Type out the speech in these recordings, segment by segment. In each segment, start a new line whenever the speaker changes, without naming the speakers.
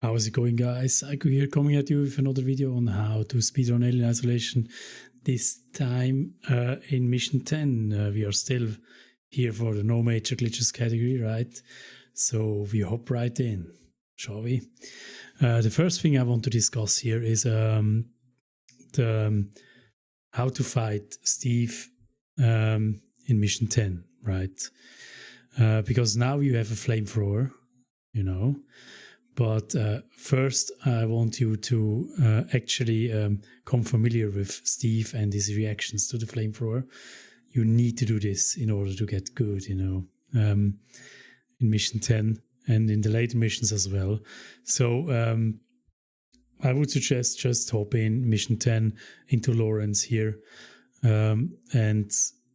How's it going, guys? Psycho here, coming at you with another video on how to speedrun Alien Isolation. This time in mission 10. We are still here for the no major glitches category, right? So we hop right in, shall we? The first thing I want to discuss here is how to fight Steve in mission 10, right? Because now you have a flamethrower, you know. But first, I want you to actually come familiar with Steve and his reactions to the flamethrower. You need to do this in order to get good, you know, in mission 10 and in the later missions as well. So I would suggest just hop in mission 10 into Lorenz here and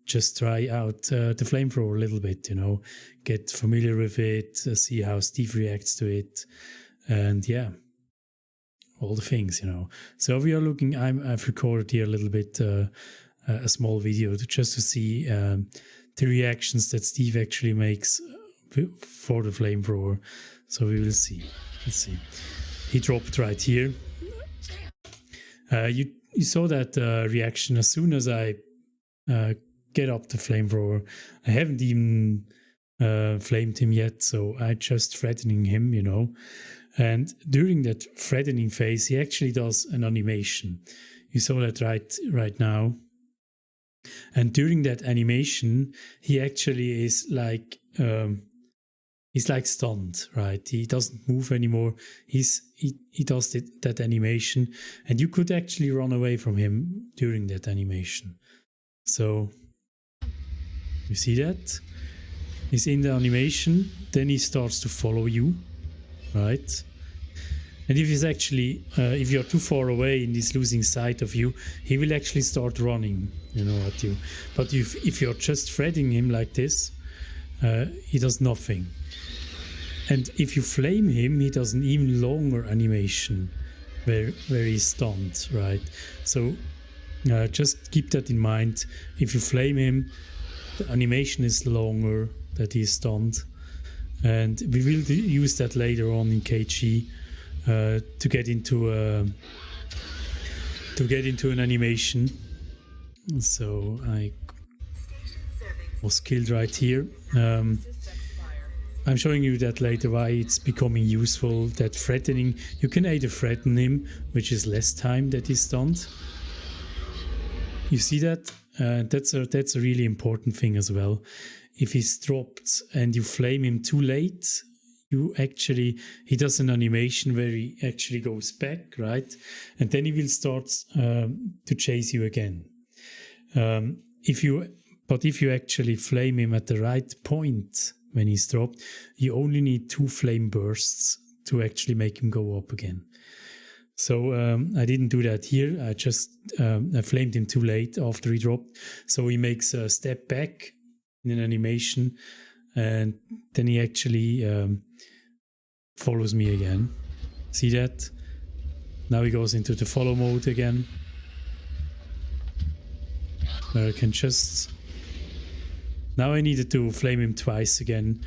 just try out the flamethrower a little bit, you know, get familiar with it, see how Steve reacts to it, and yeah, all the things, you know. So we are looking, I've recorded here a little bit, a small video just to see the reactions that Steve actually makes for the flamethrower. So we will see. Let's see. He dropped right here. You saw that reaction as soon as I get up the flamethrower. I haven't even flamed him yet, so I just threatening him, you know. And during that threatening phase, he actually does an animation. You saw that right now. And during that animation, he actually is like he's like stunned, right? He doesn't move anymore. He does that animation, and you could actually run away from him during that animation. So you see that? He's in the animation, then he starts to follow you, right? And if he's actually, if you're too far away and he's losing sight of you, he will actually start running, you know, at you. But if you're just threading him like this, he does nothing. And if you flame him, he does an even longer animation where he's stunned, right? So just keep that in mind. If you flame him, the animation is longer that he's stunned, and we will use that later on in KG to get into an animation. So I was killed right here. I'm showing you that later why it's becoming useful. That threatening, you can either threaten him, which is less time that he's stunned. You see that? That's a really important thing as well. If he's dropped and you flame him too late, he does an animation where he actually goes back, right? And then he will start to chase you again. If you actually flame him at the right point when he's dropped, you only need 2 flame bursts to actually make him go up again. So I didn't do that here. I just I flamed him too late after he dropped. So he makes a step back in an animation, and then he actually follows me again. See that? Now he goes into the follow mode again, where I can just... Now I needed to flame him twice again.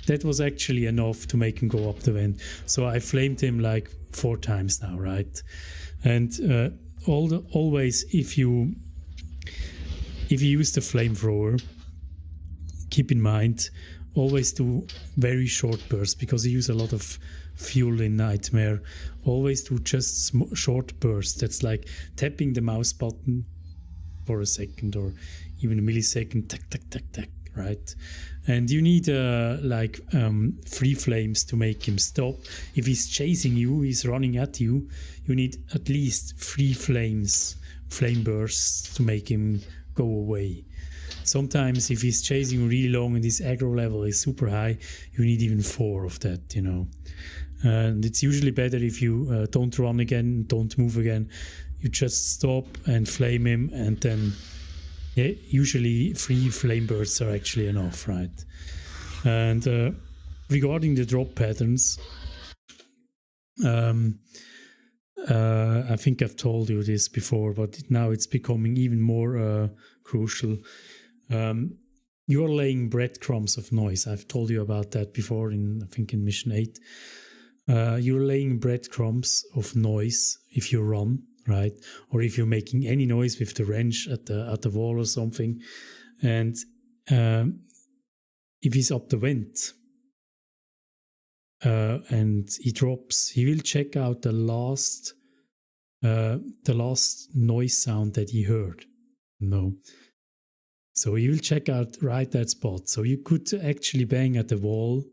That was actually enough to make him go up the vent. So I flamed him like 4 times now, right? And always, if you use the flamethrower, keep in mind, always do very short bursts, because you use a lot of fuel in Nightmare. Always do just short bursts. That's like tapping the mouse button for a second or even a millisecond, tack, tack, tack, tack, right? And you need 3 flames to make him stop. If he's chasing you, he's running at you, you need at least 3 flame bursts to make him go away. Sometimes if he's chasing you really long and his aggro level is super high, you need even 4 of that, you know. And it's usually better if you don't run again, don't move again. You just stop and flame him, and then usually 3 flame bursts are actually enough, right? And regarding the drop patterns, I think I've told you this before, but now it's becoming even more crucial. You are laying breadcrumbs of noise. I've told you about that before I think in mission 8. you're laying breadcrumbs of noise if you run, right? Or if you're making any noise with the wrench at the wall or something. And if he's up the vent and he drops, he will check out the last noise sound that he heard. No. So he will check out right that spot. So you could actually bang at the wall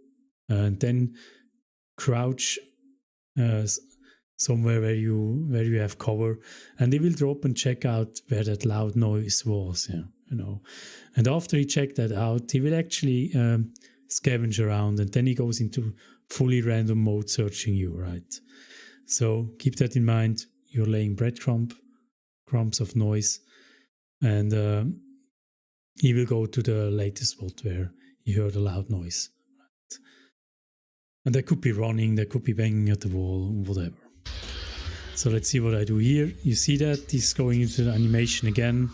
and then crouch somewhere where you have cover, and he will drop and check out where that loud noise was. Yeah, you know. And after he checked that out, he will actually scavenge around, and then he goes into fully random mode searching you, right? So keep that in mind. You're laying crumbs of noise, and he will go to the latest spot where he heard a loud noise. Right? And that could be running, that could be banging at the wall, whatever. So let's see what I do here. You see that he's going into the animation again.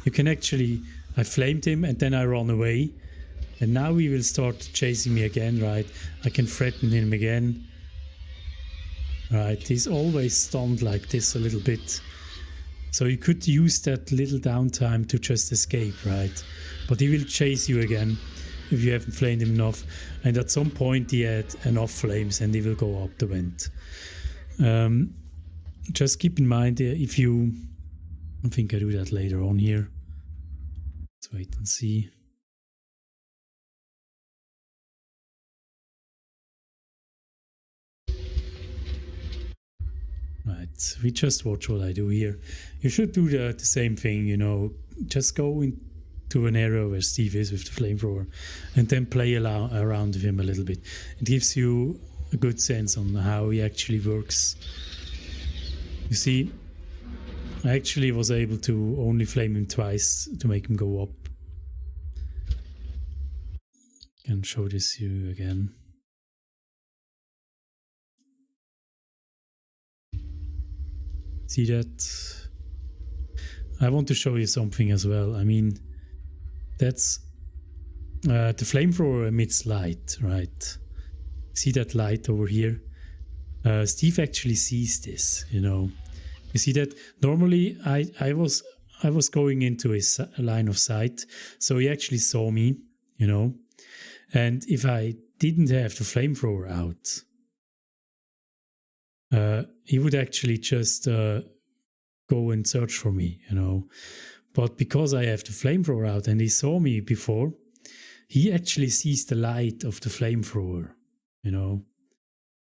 You can actually, I flamed him and then I run away. And now he will start chasing me again, right? I can threaten him again. Right, he's always stunned like this a little bit. So you could use that little downtime to just escape, right? But he will chase you again if you haven't flamed him enough. And at some point he had enough flames and he will go up the vent. Just keep in mind if you... I think I do that later on here. Let's wait and see. Right, we just watch what I do here. You should do the same thing, you know. Just go into an area where Steve is with the flamethrower and then play around with him a little bit. It gives you a good sense on how he actually works. You see, I actually was able to only flame him twice to make him go up. I can show this to you again. See that? I want to show you something as well. I mean, that's the flamethrower emits light, right? See that light over here? Steve actually sees this, you know. You see that? Normally, I was going into his line of sight, so he actually saw me, you know. And if I didn't have the flamethrower out, he would actually just go and search for me, you know. But because I have the flamethrower out and he saw me before, he actually sees the light of the flamethrower, you know.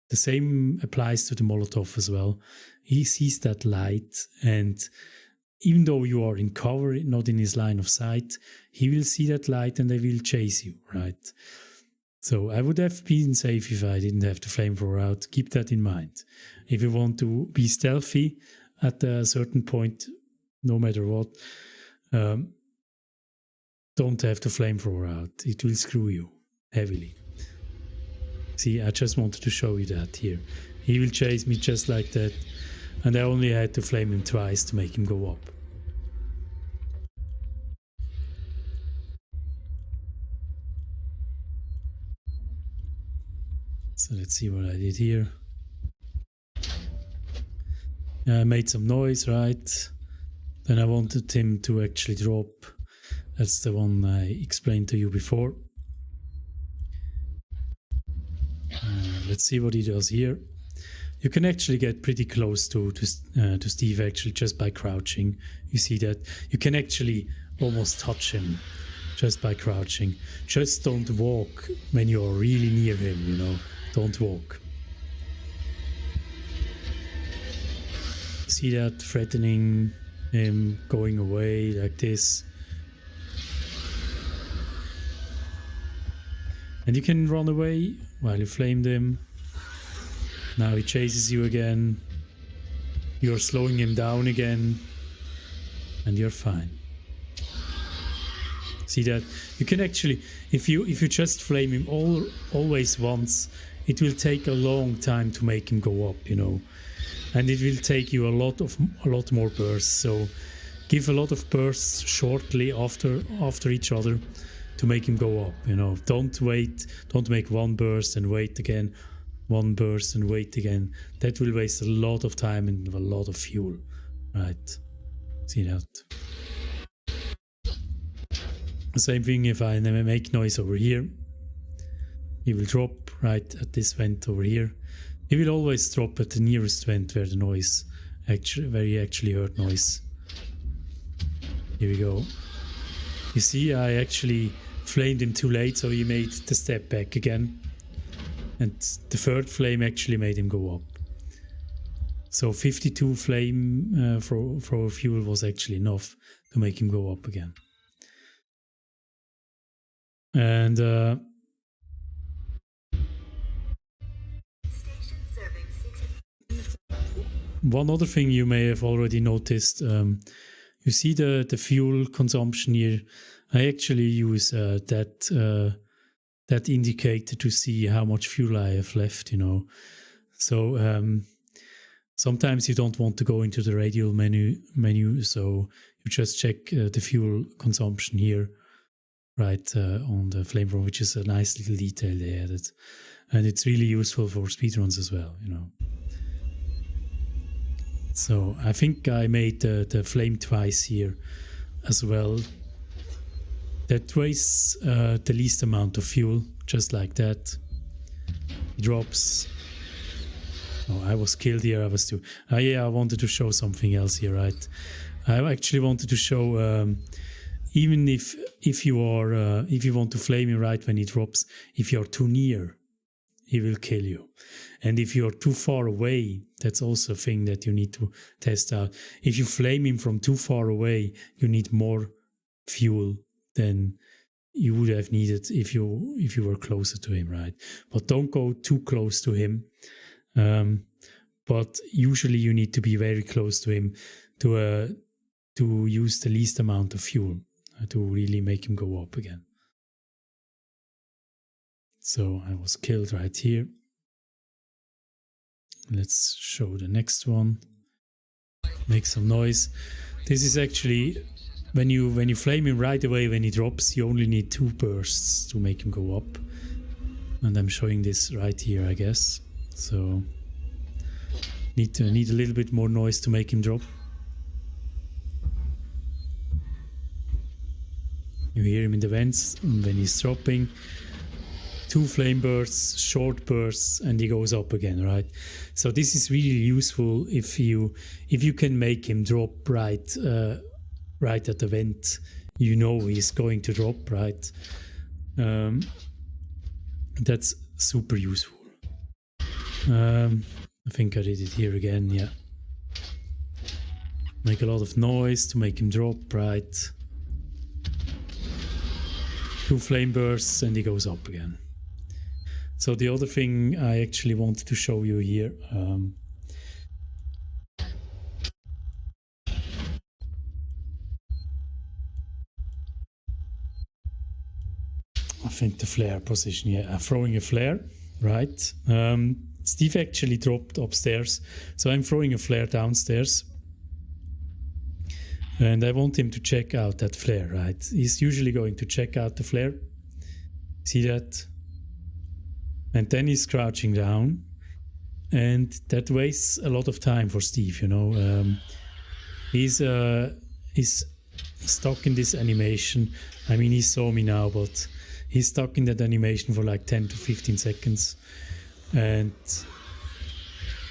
The same applies to the Molotov as well. He sees that light, and even though you are in cover, not in his line of sight, he will see that light and they will chase you, right? So I would have been safe if I didn't have the flamethrower out. Keep that in mind. If you want to be stealthy at a certain point, no matter what, don't have the flamethrower out. It will screw you heavily. See, I just wanted to show you that here. He will chase me just like that, and I only had to flame him twice to make him go up. So let's see what I did here. I made some noise, right? Then I wanted him to actually drop. That's the one I explained to you before. Let's see what he does here. You can actually get pretty close to Steve actually just by crouching. You see that? You can actually almost touch him just by crouching. Just don't walk when you're really near him, you know. Don't walk. See that? Threatening him, going away like this. And you can run away while you flamed him. Now he chases you again. You're slowing him down again. And you're fine. See that? You can actually, if you just flame him always once, it will take a long time to make him go up, you know. And it will take you a lot more bursts. So give a lot of bursts shortly after each other to make him go up, you know. Don't wait, don't make one burst and wait again. one burst and wait again. That will waste a lot of time and a lot of fuel, right? See that? The same thing if I make noise over here. He will drop right at this vent over here. He will always drop at the nearest vent where the noise where he actually heard noise. Here we go. You see, I actually flamed him too late, so he made the step back again. And the third flame actually made him go up. So 52 flame for fuel was actually enough to make him go up again. And one other thing you may have already noticed, you see the fuel consumption here. I actually use that indicator to see how much fuel I have left, you know. So sometimes you don't want to go into the radial menu, so you just check the fuel consumption here, right, on the flamethrower, which is a nice little detail they added. And it's really useful for speedruns as well, you know. So I think I made the flame twice here as well. That wastes the least amount of fuel, just like that. It drops. Oh, I was killed here. I was too. Yeah, I wanted to show something else here, right? I actually wanted to show even if you want to flame him right when he drops, if you're too near, he will kill you. And if you're too far away, that's also a thing that you need to test out. If you flame him from too far away, you need more fuel than you would have needed if you were closer to him, right? But don't go too close to him. But usually you need to be very close to him to use the least amount of fuel to really make him go up again. So I was killed right here. Let's show the next one. Make some noise. This is actually when you flame him right away when he drops, you only need 2 bursts to make him go up. And I'm showing this right here, I guess. So need a little bit more noise to make him drop. You hear him in the vents when he's dropping. 2 flame bursts, short bursts, and he goes up again, right? So this is really useful if you can make him drop right at the vent. You know he's going to drop, right? That's super useful. I think I did it here again, yeah. Make a lot of noise to make him drop, right? 2 flame bursts and he goes up again. So the other thing I actually wanted to show you here, I think the flare position, yeah, I'm throwing a flare, right? Steve actually dropped upstairs, so I'm throwing a flare downstairs. And I want him to check out that flare, right? He's usually going to check out the flare. See that? And then he's crouching down. And that wastes a lot of time for Steve, you know. He's stuck in this animation. I mean, he saw me now, but he's stuck in that animation for like 10 to 15 seconds. And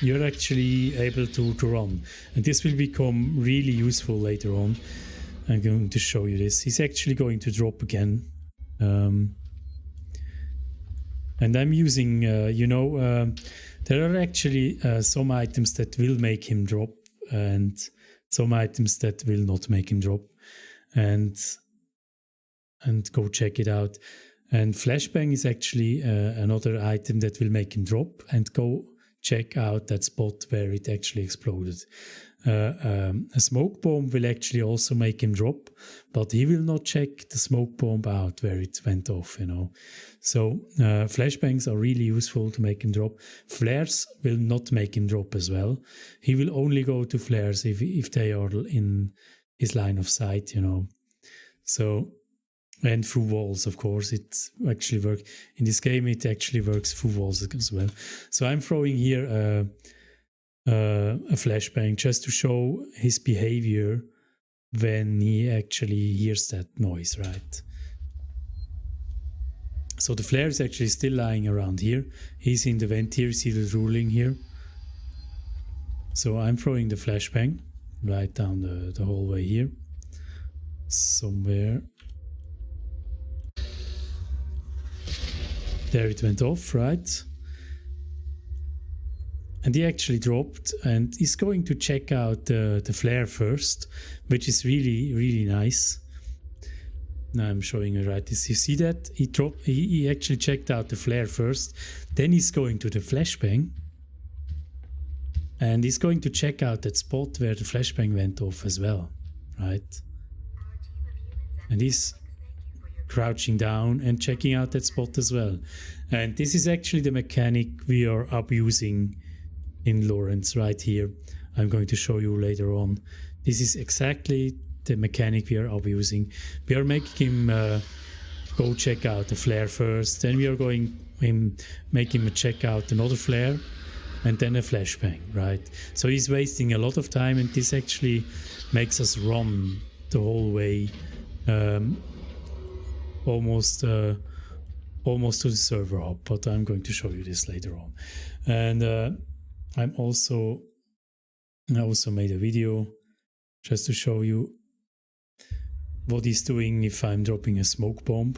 you're actually able to run. And this will become really useful later on. I'm going to show you this. He's actually going to drop again. And I'm using, there are actually some items that will make him drop and some items that will not make him drop. And go check it out. And flashbang is actually another item that will make him drop, and go check out that spot where it actually exploded. A smoke bomb will actually also make him drop, but he will not check the smoke bomb out where it went off, you know. So flashbangs are really useful to make him drop. Flares will not make him drop as well. He will only go to flares if they are in his line of sight, you know. So And through walls, of course. It actually works. In this game, it actually works through walls as well. So I'm throwing here a flashbang just to show his behavior when he actually hears that noise, right? So the flare is actually still lying around here. He's in the vent here, see the ruling here. So I'm throwing the flashbang right down the hallway here. Somewhere. There it went off, right? And he actually dropped, and he's going to check out the flare first, which is really, really nice. Now I'm showing you right this. You see that? He actually checked out the flare first. Then he's going to the flashbang. And he's going to check out that spot where the flashbang went off as well, right? And he's crouching down and checking out that spot as well. And this is actually the mechanic we are abusing in Lorenz right here. I'm going to show you later on. This is exactly the mechanic we are abusing. We are making him go check out the flare first, then we are going make him check out another flare, and then a flashbang, right? So he's wasting a lot of time, and this actually makes us run the whole way almost to the server hub, but I'm going to show you this later on. And I also made a video just to show you what he's doing if I'm dropping a smoke bomb,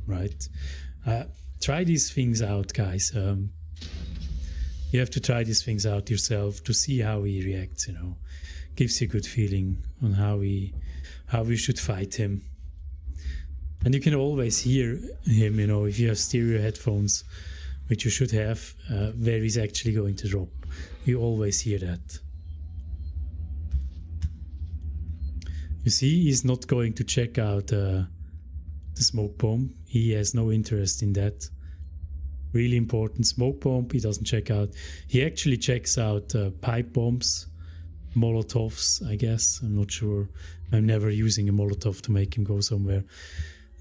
right? Try these things out, guys. You have to try these things out yourself to see how he reacts, you know. Gives you a good feeling on how we should fight him. And you can always hear him, you know, if you have stereo headphones, which you should have, where he's actually going to drop. You always hear that. You see, he's not going to check out the smoke bomb. He has no interest in that. Really important smoke bomb, he doesn't check out. He actually checks out pipe bombs, Molotovs, I guess. I'm not sure. I'm never using a Molotov to make him go somewhere.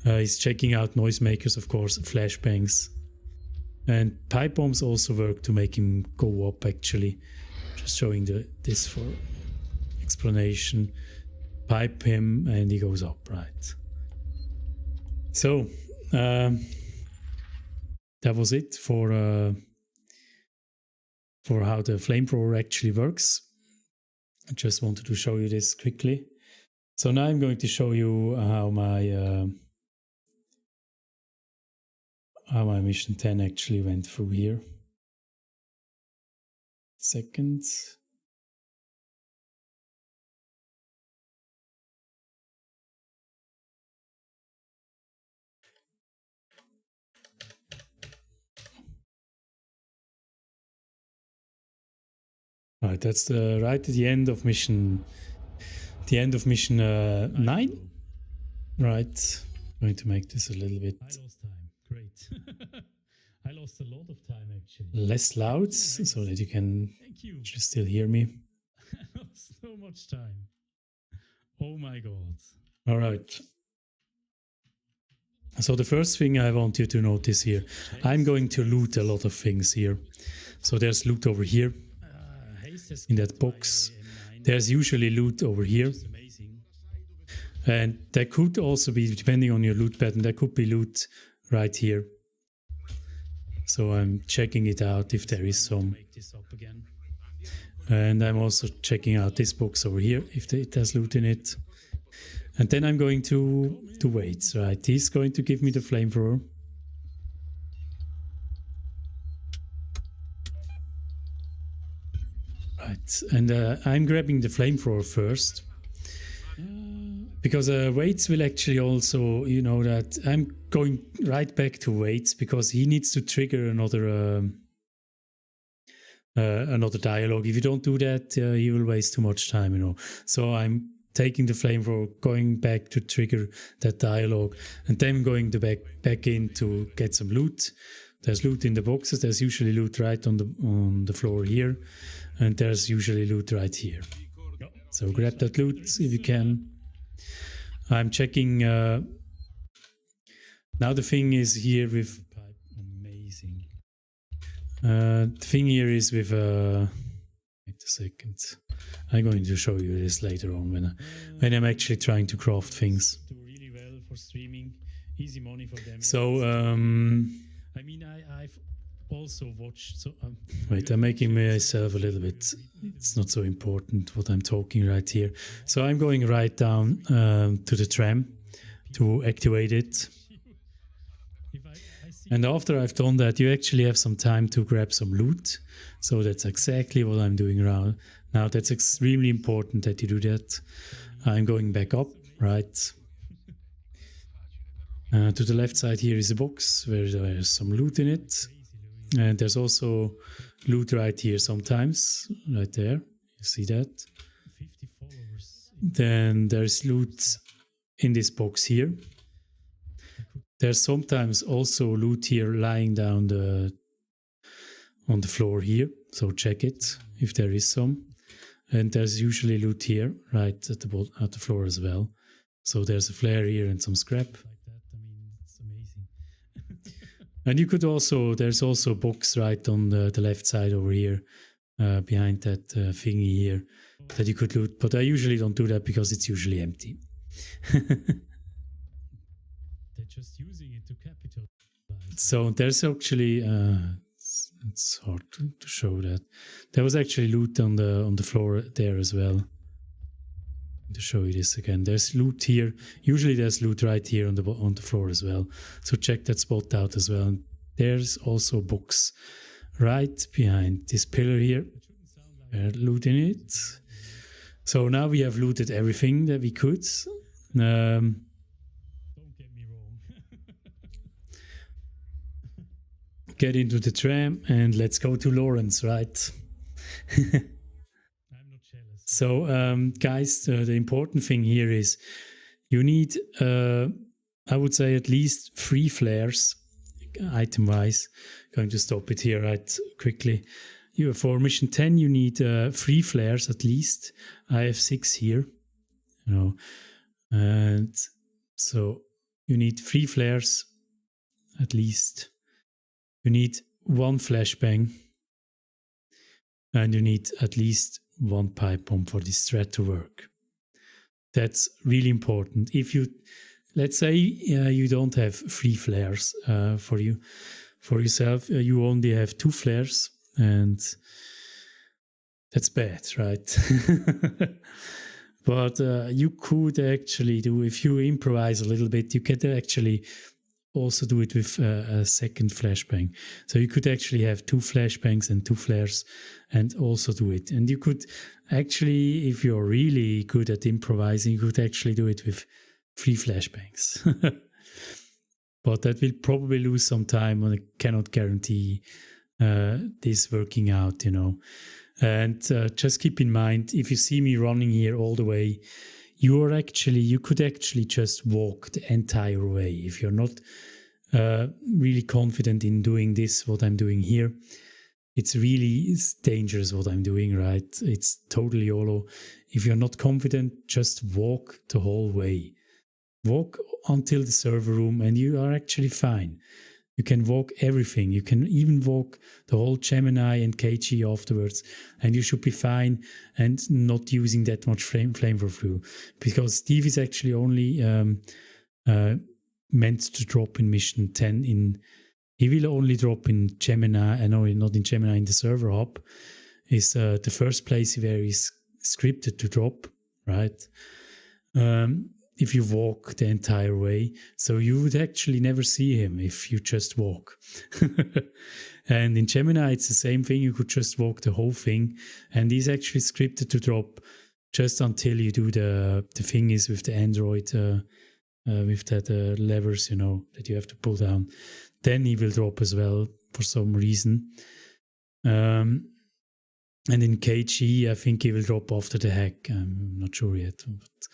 He's checking out noisemakers, of course, flashbangs. And pipe bombs also work to make him go up, actually. Just showing this for explanation. Pipe him and he goes up, right? So, that was it for how the flamethrower actually works. I just wanted to show you this quickly. So now I'm going to show you how my mission 10 actually went through here. Second. Right, that's right at the end of mission. 9. Right, I'm going to make this a little bit.
I lost time. Great. I lost a lot of time actually.
Less loud, so that you can just still hear me.
I lost so much time. Oh my god.
All right. So the first thing I want you to notice here, I'm going to loot a lot of things here. So there's loot over here. In that box. There's usually loot over here. And there could also be, depending on your loot pattern, there could be loot right here. So I'm checking it out if there is some. And I'm also checking out this box over here if it has loot in it. And then I'm going to weights, right? He's going to give me the flamethrower. Right, and I'm grabbing the flamethrower first. Because weights will actually also, you know, that I'm going right back to weights because he needs to trigger another dialogue. If you don't do that, he will waste too much time, you know. So I'm taking the flamethrower, going back to trigger that dialogue, and then going back in to get some loot. There's loot in the boxes. There's usually loot right on the floor here, and there's usually loot right here. So grab that loot if you can. I'm checking. Now the thing is here with
amazing.
the thing here is with wait a second. I'm going to show you this later on when I'm actually trying to craft things.
Do really well for streaming, easy money for them.
So
I mean, I've also watched. So
wait, I'm making myself a little bit. It's not so important what I'm talking right here. So I'm going right down to the tram to activate it. And after I've done that, you actually have some time to grab some loot. So that's exactly what I'm doing now. Now that's extremely important that you do that. I'm going back up, right? To the left side here is a box where there's some loot in it. And there's also loot right here sometimes, right there. You see that?
50 followers.
Then there's loot in this box here. There's sometimes also loot here lying down on the floor here. So check it if there is some. And there's usually loot here, right at the floor as well. So there's a flare here and some scrap.
Like that, I mean, it's amazing.
And you could also, there's also a box right on the left side over here, behind that thingy here, that you could loot. But I usually don't do that because it's usually empty.
They're just using it to capitalize.
So there's actually, it's hard to show that. There was actually loot on the floor there as well. To show you this again, there's loot here. Usually there's loot right here on the floor as well. So check that spot out as well. And there's also books right behind this pillar here. Loot in it. So now we have looted everything that we could.
Don't get me wrong.
Get into the tram and let's go to Lorenz, right? So, guys, the important thing here is you need, I would say, at least 3 flares, item-wise. Going to stop it here right quickly. For mission 10, you need 3 flares at least. I have 6 here, you know, and so you need 3 flares at least. You need 1 flashbang, and you need at least 1 pipe bomb for this thread to work. That's really important. If you, let's say you don't have 3 flares for yourself, you only have 2 flares, and that's bad, right? But you could actually do, if you improvise a little bit, you could actually also do it with a second flashbang. So you could actually have 2 flashbangs and 2 flares and also do it. And you could actually, if you're really good at improvising, you could actually do it with 3 flashbangs. But that will probably lose some time, and I cannot guarantee this working out, you know. And just keep in mind, if you see me running here all the way, you could actually just walk the entire way. If you're not really confident in doing this, what I'm doing here, it's dangerous what I'm doing, right? It's totally YOLO. If you're not confident, just walk the whole way. Walk until the server room and you are actually fine. You can walk everything. You can even walk the whole Gemini and KG afterwards, and you should be fine and not using that much flamethrower fuel, because Steve is actually only meant to drop in mission 10. He will only drop in Gemini, not in Gemini, in the server hub. Is the first place where he's scripted to drop, right? If you walk the entire way. So you would actually never see him if you just walk. And in Gemini, it's the same thing. You could just walk the whole thing. And he's actually scripted to drop just until you do the thingies with the Android, with that levers, you know, that you have to pull down. Then he will drop as well for some reason. And in KG, I think he will drop after the hack. I'm not sure yet, but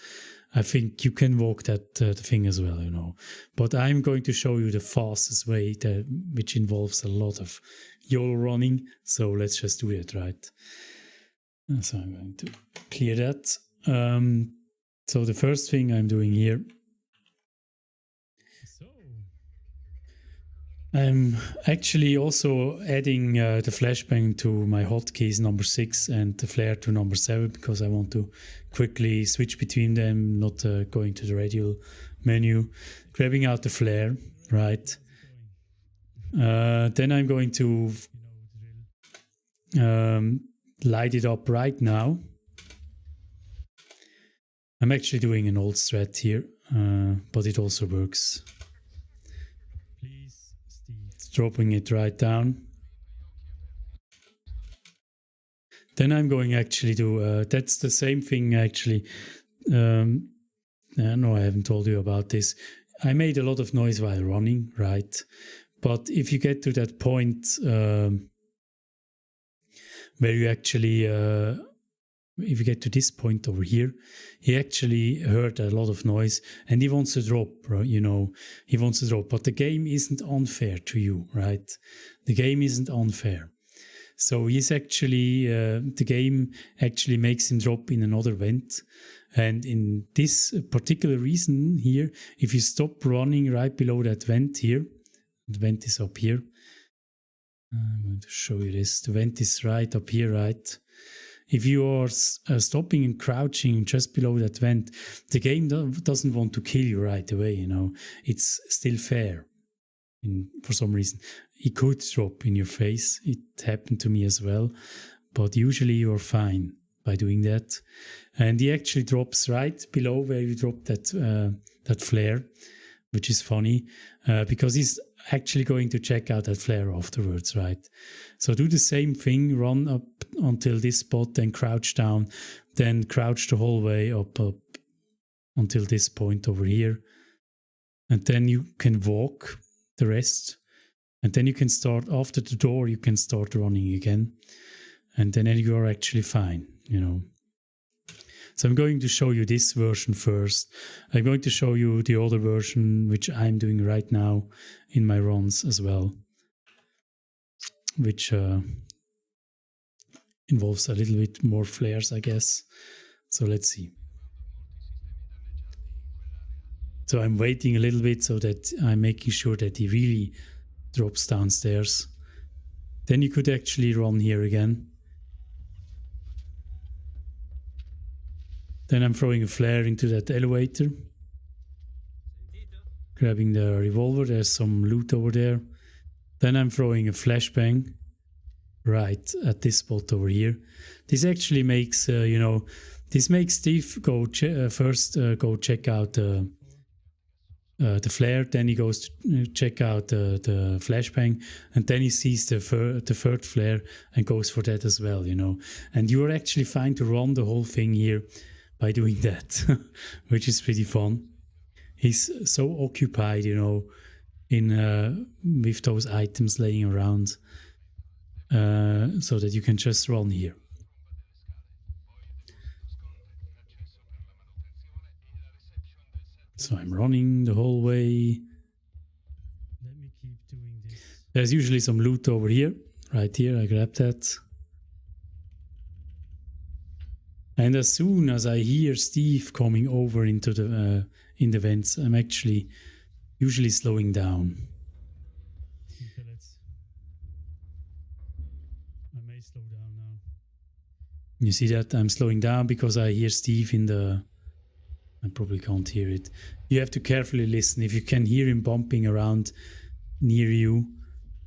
I think you can walk that thing as well, you know. But I'm going to show you the fastest way, which involves a lot of YOLO running. So let's just do it, right? So I'm going to clear that. So the first thing I'm doing here, I'm actually also adding the flashbang to my hotkeys number 6 and the flare to number 7 because I want to quickly switch between them, not going to the radial menu, grabbing out the flare, right? Then I'm going to light it up right now. I'm actually doing an old strat here, but it also works. Dropping it right down. Then I'm going actually to, that's the same thing actually. No, I haven't told you about this. I made a lot of noise while running, right? But if you get to that point where you actually, if you get to this point over here, he actually heard a lot of noise and he wants to drop, right? You know, he wants to drop, but the game isn't unfair to you, right? The game isn't unfair. So he's actually, the game actually makes him drop in another vent. And in this particular reason here, if you stop running right below that vent here, the vent is up here. I'm going to show you this. The vent is right up here, right? If you are stopping and crouching just below that vent, the game doesn't want to kill you right away, you know. It's still fair for some reason. It could drop in your face. It happened to me as well. But usually you're fine by doing that. And he actually drops right below where you dropped that flare, which is funny because he's actually going to check out that flare afterwards, right? So do the same thing, run up until this spot, then crouch down, then crouch the whole way up until this point over here. And then you can walk the rest. And then you can start, after the door, you can start running again. And then you are actually fine, you know. So I'm going to show you this version first. I'm going to show you the other version, which I'm doing right now in my runs as well, which involves a little bit more flares, I guess. So let's see. So I'm waiting a little bit so that I'm making sure that he really drops downstairs. Then you could actually run here again. Then I'm throwing a flare into that elevator. Grabbing the revolver, there's some loot over there. Then I'm throwing a flashbang right at this spot over here. This actually makes, this makes Steve go first go check out the flare, then he goes to check out the flashbang, and then he sees the third flare and goes for that as well, you know. And you're actually fine to run the whole thing here by doing that, which is pretty fun. He's so occupied, you know, in with those items laying around, so that you can just run here. So I'm running the whole way.
Let me keep doing this.
There's usually some loot over here, right here. I grab that. And as soon as I hear Steve coming over into the in the vents, I'm actually usually slowing down.
Okay, I may slow down now.
You see that? I'm slowing down because I hear Steve in the... I probably can't hear it. You have to carefully listen. If you can hear him bumping around near you,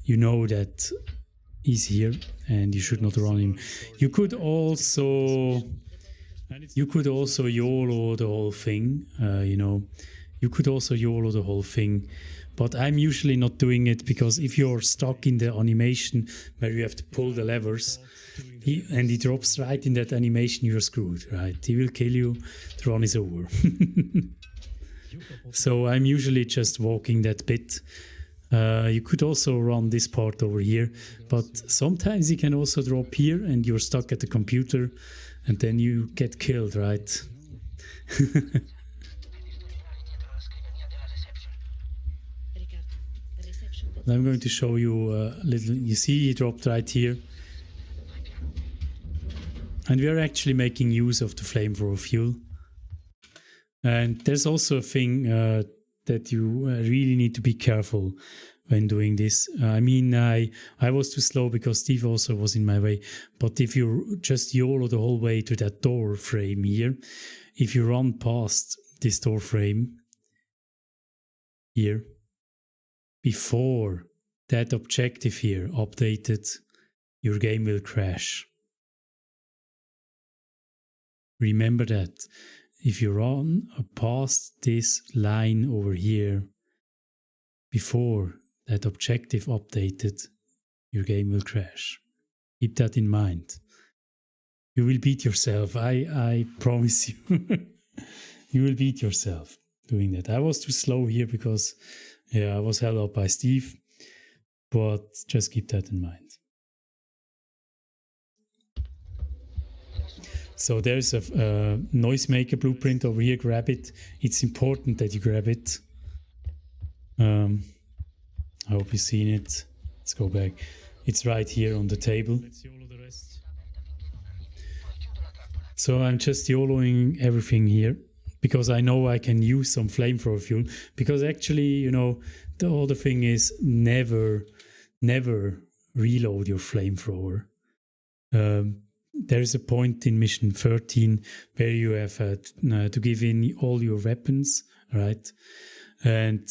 you know that he's here and you should not run him. You could also YOLO the whole thing, you know. You could also YOLO the whole thing, but I'm usually not doing it because if you're stuck in the animation where you have to pull the levers, and he drops right in that animation, you're screwed, right? He will kill you, the run is over. So I'm usually just walking that bit. You could also run this part over here, but sometimes you can also drop here and you're stuck at the computer and then you get killed, right? I'm going to show you a little. You see he dropped right here. And we are actually making use of the flamethrower fuel. And there's also a thing that you really need to be careful when doing this. I mean, I was too slow because Steve also was in my way. But if you just YOLO the whole way to that door frame here, if you run past this door frame here, before that objective here updated, your game will crash. Remember that. If you run past this line over here, before that objective updated, your game will crash. Keep that in mind. You will beat yourself. I promise you. You will beat yourself doing that. I was too slow here because I was held up by Steve. But just keep that in mind. So there's a noisemaker blueprint over here. Grab it. It's important that you grab it. I hope you've seen it. Let's go back. It's right here on the table.
Let's YOLO the rest.
So I'm just YOLOing everything here because I know I can use some flamethrower fuel. Because actually, the other thing is never reload your flamethrower. There's a point in mission 13 where you have to give in all your weapons, right? And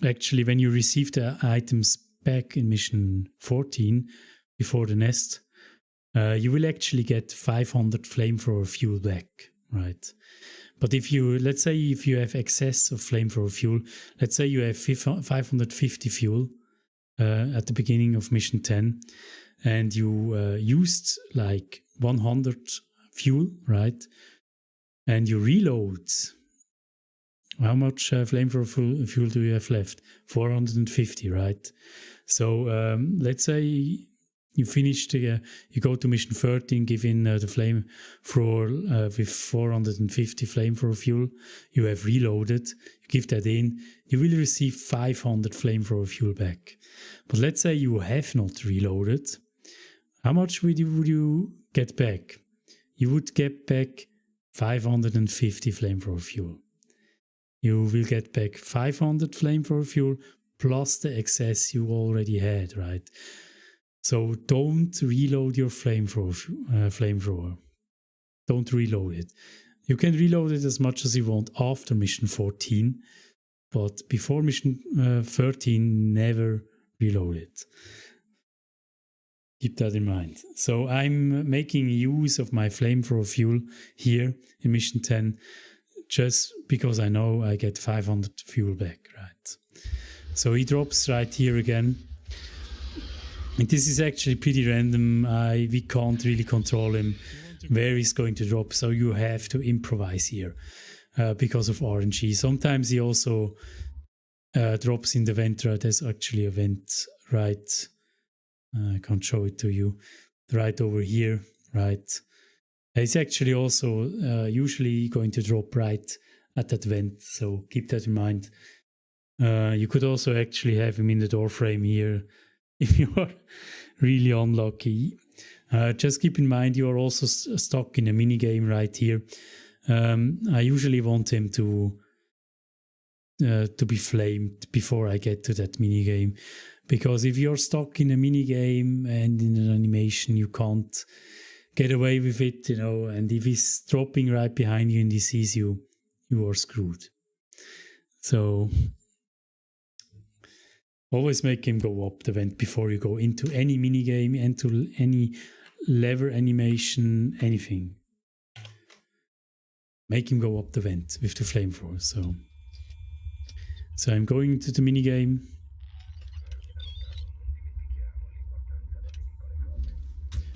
actually, when you receive the items back in mission 14, before the nest, you will actually get 500 flamethrower fuel back, right? But let's say if you have excess of flamethrower fuel, let's say you have 550 fuel at the beginning of mission 10, and you used like 100 fuel, right? And you reload. How much flamethrower fuel do you have left? 450, right? So let's say you finished, you go to mission 13, give in the flamethrower with 450 flamethrower fuel. You have reloaded, you give that in, you will receive 500 flamethrower fuel back. But let's say you have not reloaded. How much would you get back? You would get back 550 flamethrower fuel. You will get back 500 flamethrower fuel plus the excess you already had, right? So don't reload your flamethrower. Don't reload it. You can reload it as much as you want after mission 14, but before mission 13, never reload it. Keep that in mind. So I'm making use of my flamethrower fuel here in mission 10 just because I know I get 500 fuel back, right? So he drops right here again. And this is actually pretty random. We can't really control him where he's going to drop. So you have to improvise here because of RNG. Sometimes he also drops in the vent. Right? There's actually a vent right. I can't show it to you. Right over here, right? He's actually also usually going to drop right at that vent. So keep that in mind. You could also actually have him in the door frame here if you are really unlucky. Just keep in mind you are also stuck in a mini game right here. I usually want him to be flamed before I get to that mini game, because if you're stuck in a mini game and in an animation, you can't get away with it, and if he's dropping right behind you and he sees you, you are screwed. So always make him go up the vent before you go into any mini game, into any lever animation, anything. Make him go up the vent with the flamethrower. So I'm going to the mini game.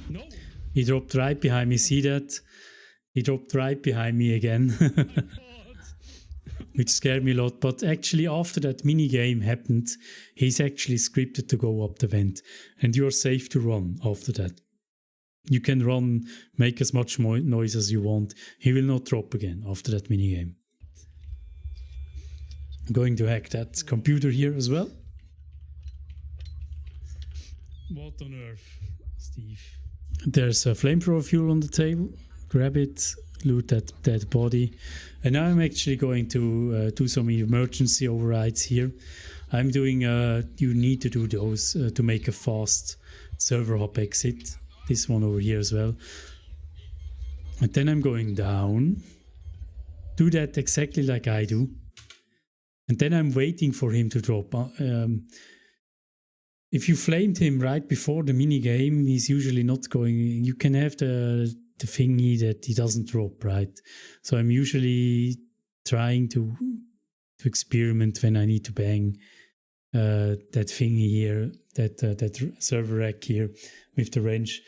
No.
He dropped right behind me. See that? He dropped right behind me again.
Oh my God.
Which scared me a lot. But actually, after that mini game happened, he's actually scripted to go up the vent. And you're safe to run after that. You can run, make as much noise as you want. He will not drop again after that mini game. I'm going to hack that computer here as well.
What on earth, Steve?
There's a flamethrower fuel on the table. Grab it, loot that body. And now I'm actually going to do some emergency overrides here. I'm doing, you need to do those to make a fast server hop exit. This one over here as well. And then I'm going down. Do that exactly like I do. And then I'm waiting for him to drop. If you flamed him right before the mini game, he's usually not going. You can have the thingy that he doesn't drop, right? So I'm usually trying to experiment when I need to bang that thingy here, that server rack here with the wrench.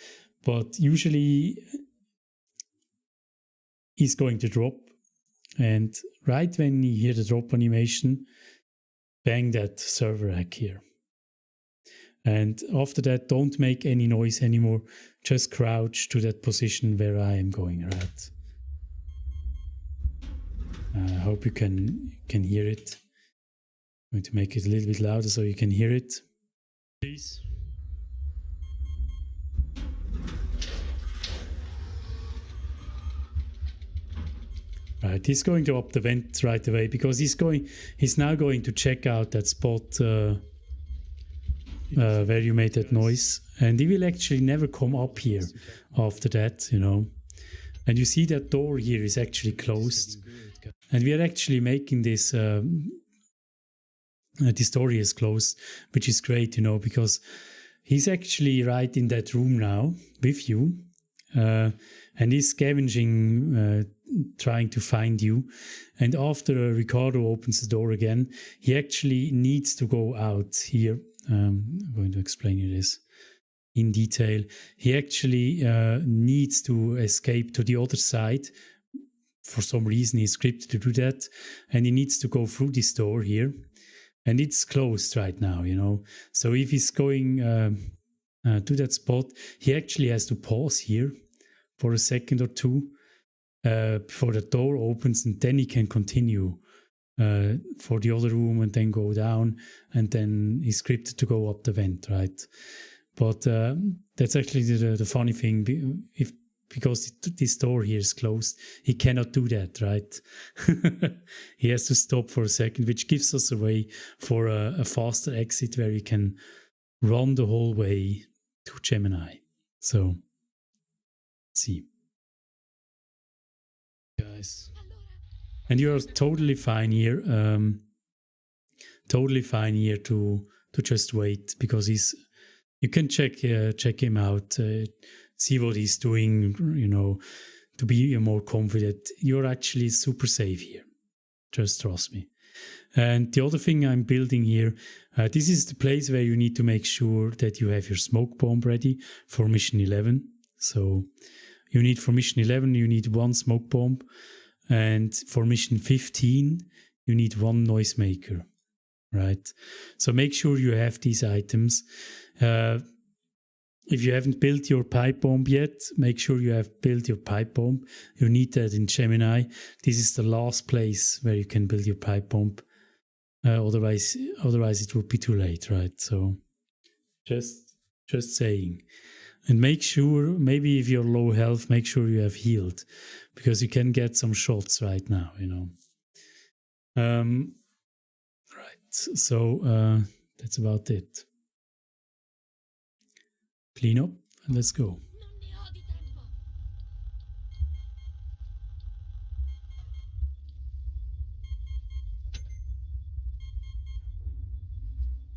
But usually he's going to drop. And right when you hear the drop animation, bang that server rack here. And after that, don't make any noise anymore. Just crouch to that position where I am going, right? I hope you can hear it. I'm going to make it a little bit louder so you can hear it.
Please.
Right, he's going to up the vent right away because he's now going to check out that spot where you made that noise, and he will actually never come up here after that, you know. And you see that door here is actually closed, and we are actually making this this door is closed, which is great, you know, because he's actually right in that room now with you, and he's scavenging, trying to find you. And after Ricardo opens the door again, he actually needs to go out here. I'm going to explain you this in detail. He actually needs to escape to the other side. For some reason, he's scripted to do that, and he needs to go through this door here, and it's closed right now, you know. So if he's going to that spot, he actually has to pause here for a second or two before the door opens, and then he can continue for the other room and then go down, and then he's scripted to go up the vent, right? But that's actually the funny thing, because this door here is closed, he cannot do that, right? He has to stop for a second, which gives us a way for a faster exit where he can run the whole way to Gemini. So, let's see.
Guys.
And you're totally fine here. Totally fine here to just wait, because you can check him out, see what he's doing, you know, to be more confident. You're actually super safe here. Just trust me. And the other thing I'm building here, this is the place where you need to make sure that you have your smoke bomb ready for mission 11. So you need, for mission 11, you need 1 smoke bomb. And for mission 15, you need 1 noisemaker, right? So make sure you have these items. If you haven't built your pipe bomb yet, make sure you have built your pipe bomb. You need that in Gemini. This is the last place where you can build your pipe bomb. Otherwise it would be too late, right? So just saying. And make sure, maybe if you're low health, make sure you have healed, because you can get some shots right now, you know. Right, so that's about it. Clean up and let's go.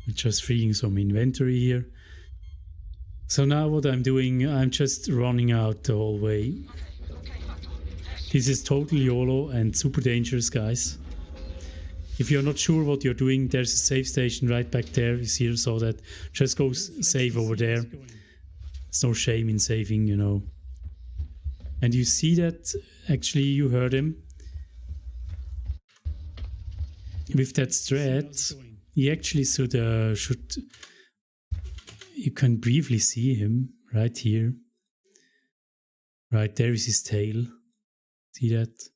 I'm just freeing some inventory here. So now what I'm doing, I'm just running out the whole way. This is totally YOLO and super dangerous, guys. If you're not sure what you're doing, there's a save station right back there. You saw that. Just go save over there. It's no shame in saving, you know. And you see that, actually you heard him. With that strat, he actually should you can briefly see him right here. Right there is his tail. See that?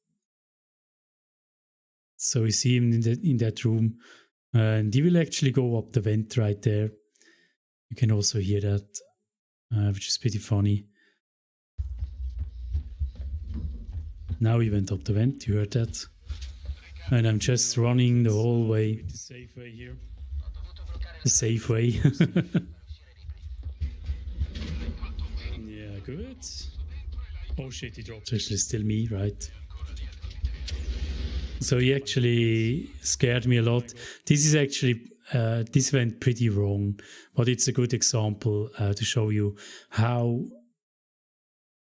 So you see him in that room. And he will actually go up the vent right there. You can also hear that, which is pretty funny. Now he went up the vent, you heard that. And I'm just running the whole way.
The safe way here.
The safe way.
Yeah, good. Oh shit, he dropped.
It's actually still me, right? So he actually scared me a lot. This is actually, this went pretty wrong, but it's a good example to show you how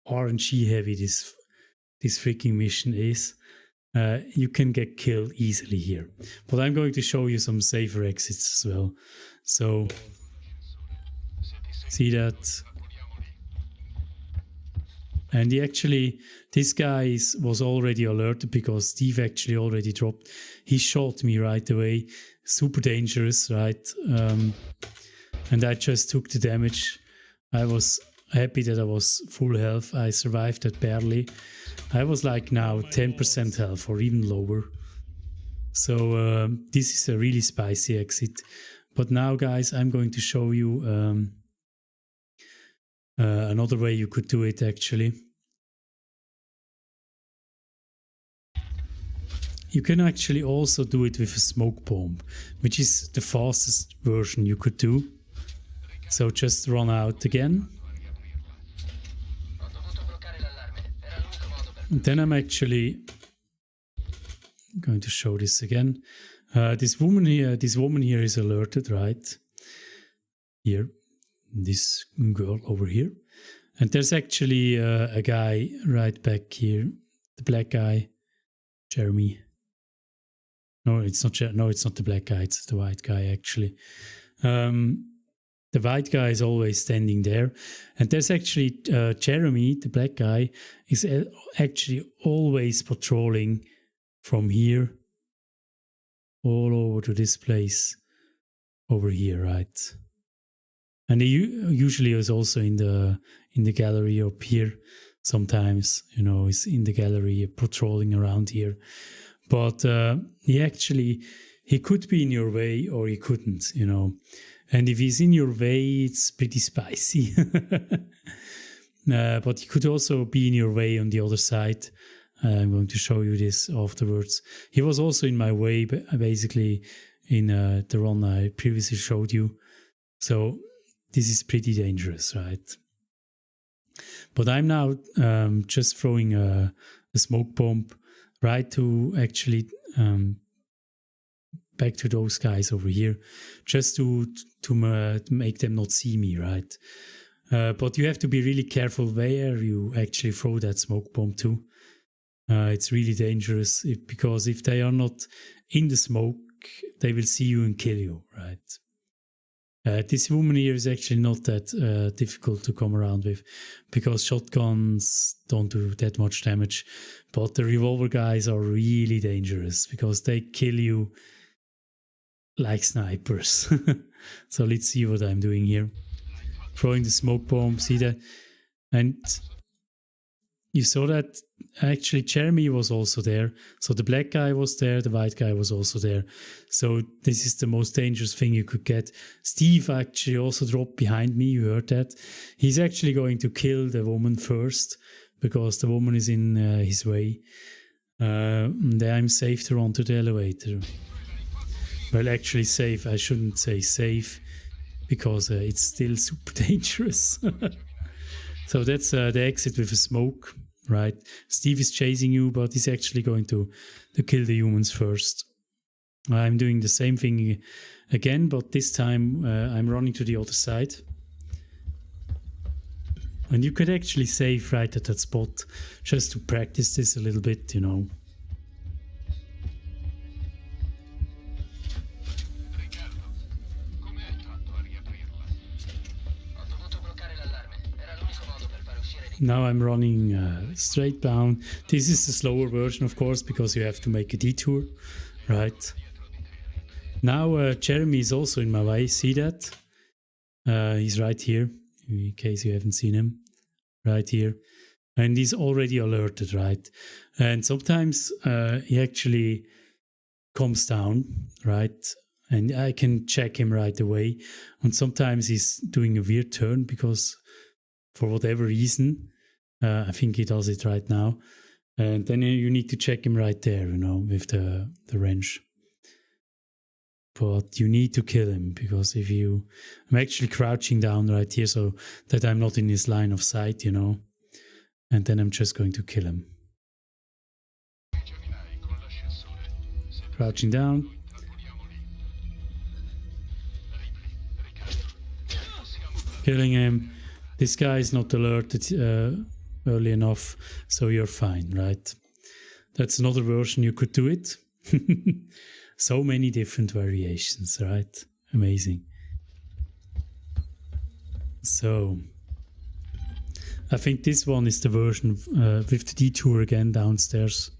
RNG heavy this freaking mission is. You can get killed easily here. But I'm going to show you some safer exits as well. So, see that? And he actually, this guy was already alerted because Steve actually already dropped. He shot me right away. Super dangerous, right? And I just took the damage. I was happy that I was full health. I survived that barely. I was like now 10% health or even lower. So this is a really spicy exit. But now, guys, I'm going to show you another way you could do it, actually. You can actually also do it with a smoke bomb, which is the fastest version you could do. So just run out again. And then I'm actually going to show this again. This woman here is alerted, right? Here, this girl over here. And there's actually a guy right back here, the black guy, Jeremy. No, it's not. No, it's not the black guy. It's the white guy actually. The white guy is always standing there, and there's actually Jeremy, the black guy, is actually always patrolling from here all over to this place over here, right? And he usually is also in the gallery up here. Sometimes, you know, he's in the gallery patrolling around here. But he could be in your way or he couldn't, you know. And if he's in your way, it's pretty spicy. But he could also be in your way on the other side. I'm going to show you this afterwards. He was also in my way, basically, in the run I previously showed you. So this is pretty dangerous, right? But I'm now just throwing a smoke bomb right to actually back to those guys over here, just to make them not see me, right? But you have to be really careful where you actually throw that smoke bomb to. It's really dangerous because if they are not in the smoke, they will see you and kill you, right? This woman here is actually not that difficult to come around with because shotguns don't do that much damage, but the revolver guys are really dangerous because they kill you like snipers. So let's see what I'm doing here. Throwing the smoke bomb, see that? And you saw that actually Jeremy was also there. So the black guy was there, the white guy was also there. So this is the most dangerous thing you could get. Steve actually also dropped behind me, you heard that. He's actually going to kill the woman first because the woman is in his way. Then I'm safe to run to the elevator. Well, actually safe, I shouldn't say safe because it's still super dangerous. So that's the exit with a smoke, right? Steve is chasing you, but he's actually going to kill the humans first. I'm doing the same thing again, but this time I'm running to the other side. And you could actually save right at that spot, just to practice this a little bit, you know. Now I'm running straight down. This is the slower version, of course, because you have to make a detour, right? Now Jeremy is also in my way. See that? He's right here, in case you haven't seen him. Right here. And he's already alerted, right? And sometimes he actually comes down, right? And I can check him right away. And sometimes he's doing a weird turn because for whatever reason, I think he does it right now. And then you need to check him right there, with the wrench. But you need to kill him, because I'm actually crouching down right here so that I'm not in his line of sight, And then I'm just going to kill him. Crouching down. Killing him. This guy is not alerted early enough, so you're fine, right? That's another version you could do it. So many different variations, right? Amazing. So, I think this one is the version with the detour again downstairs.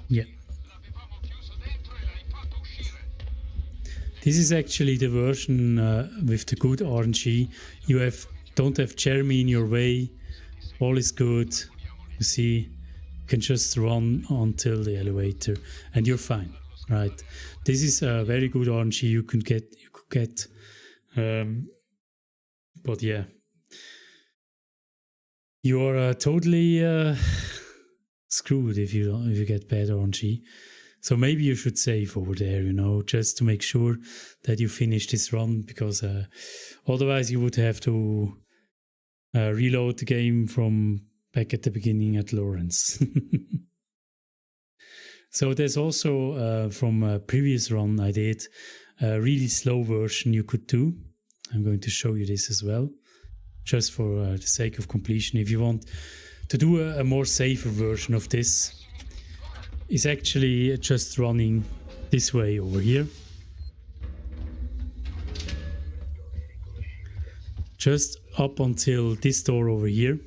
Yeah. This is actually the version with the good RNG. You don't have Jeremy in your way. All is good. You see, you can just run until the elevator, and you're fine, right? This is a very good RNG you could get. But yeah, you are totally screwed if you get bad RNG. So maybe you should save over there, just to make sure that you finish this run, because otherwise you would have to reload the game from back at the beginning at Lorenz. So there's also, from a previous run I did, a really slow version you could do. I'm going to show you this as well, just for the sake of completion. If you want to do a more safer version of this, is actually just running this way over here. Just up until this door over here.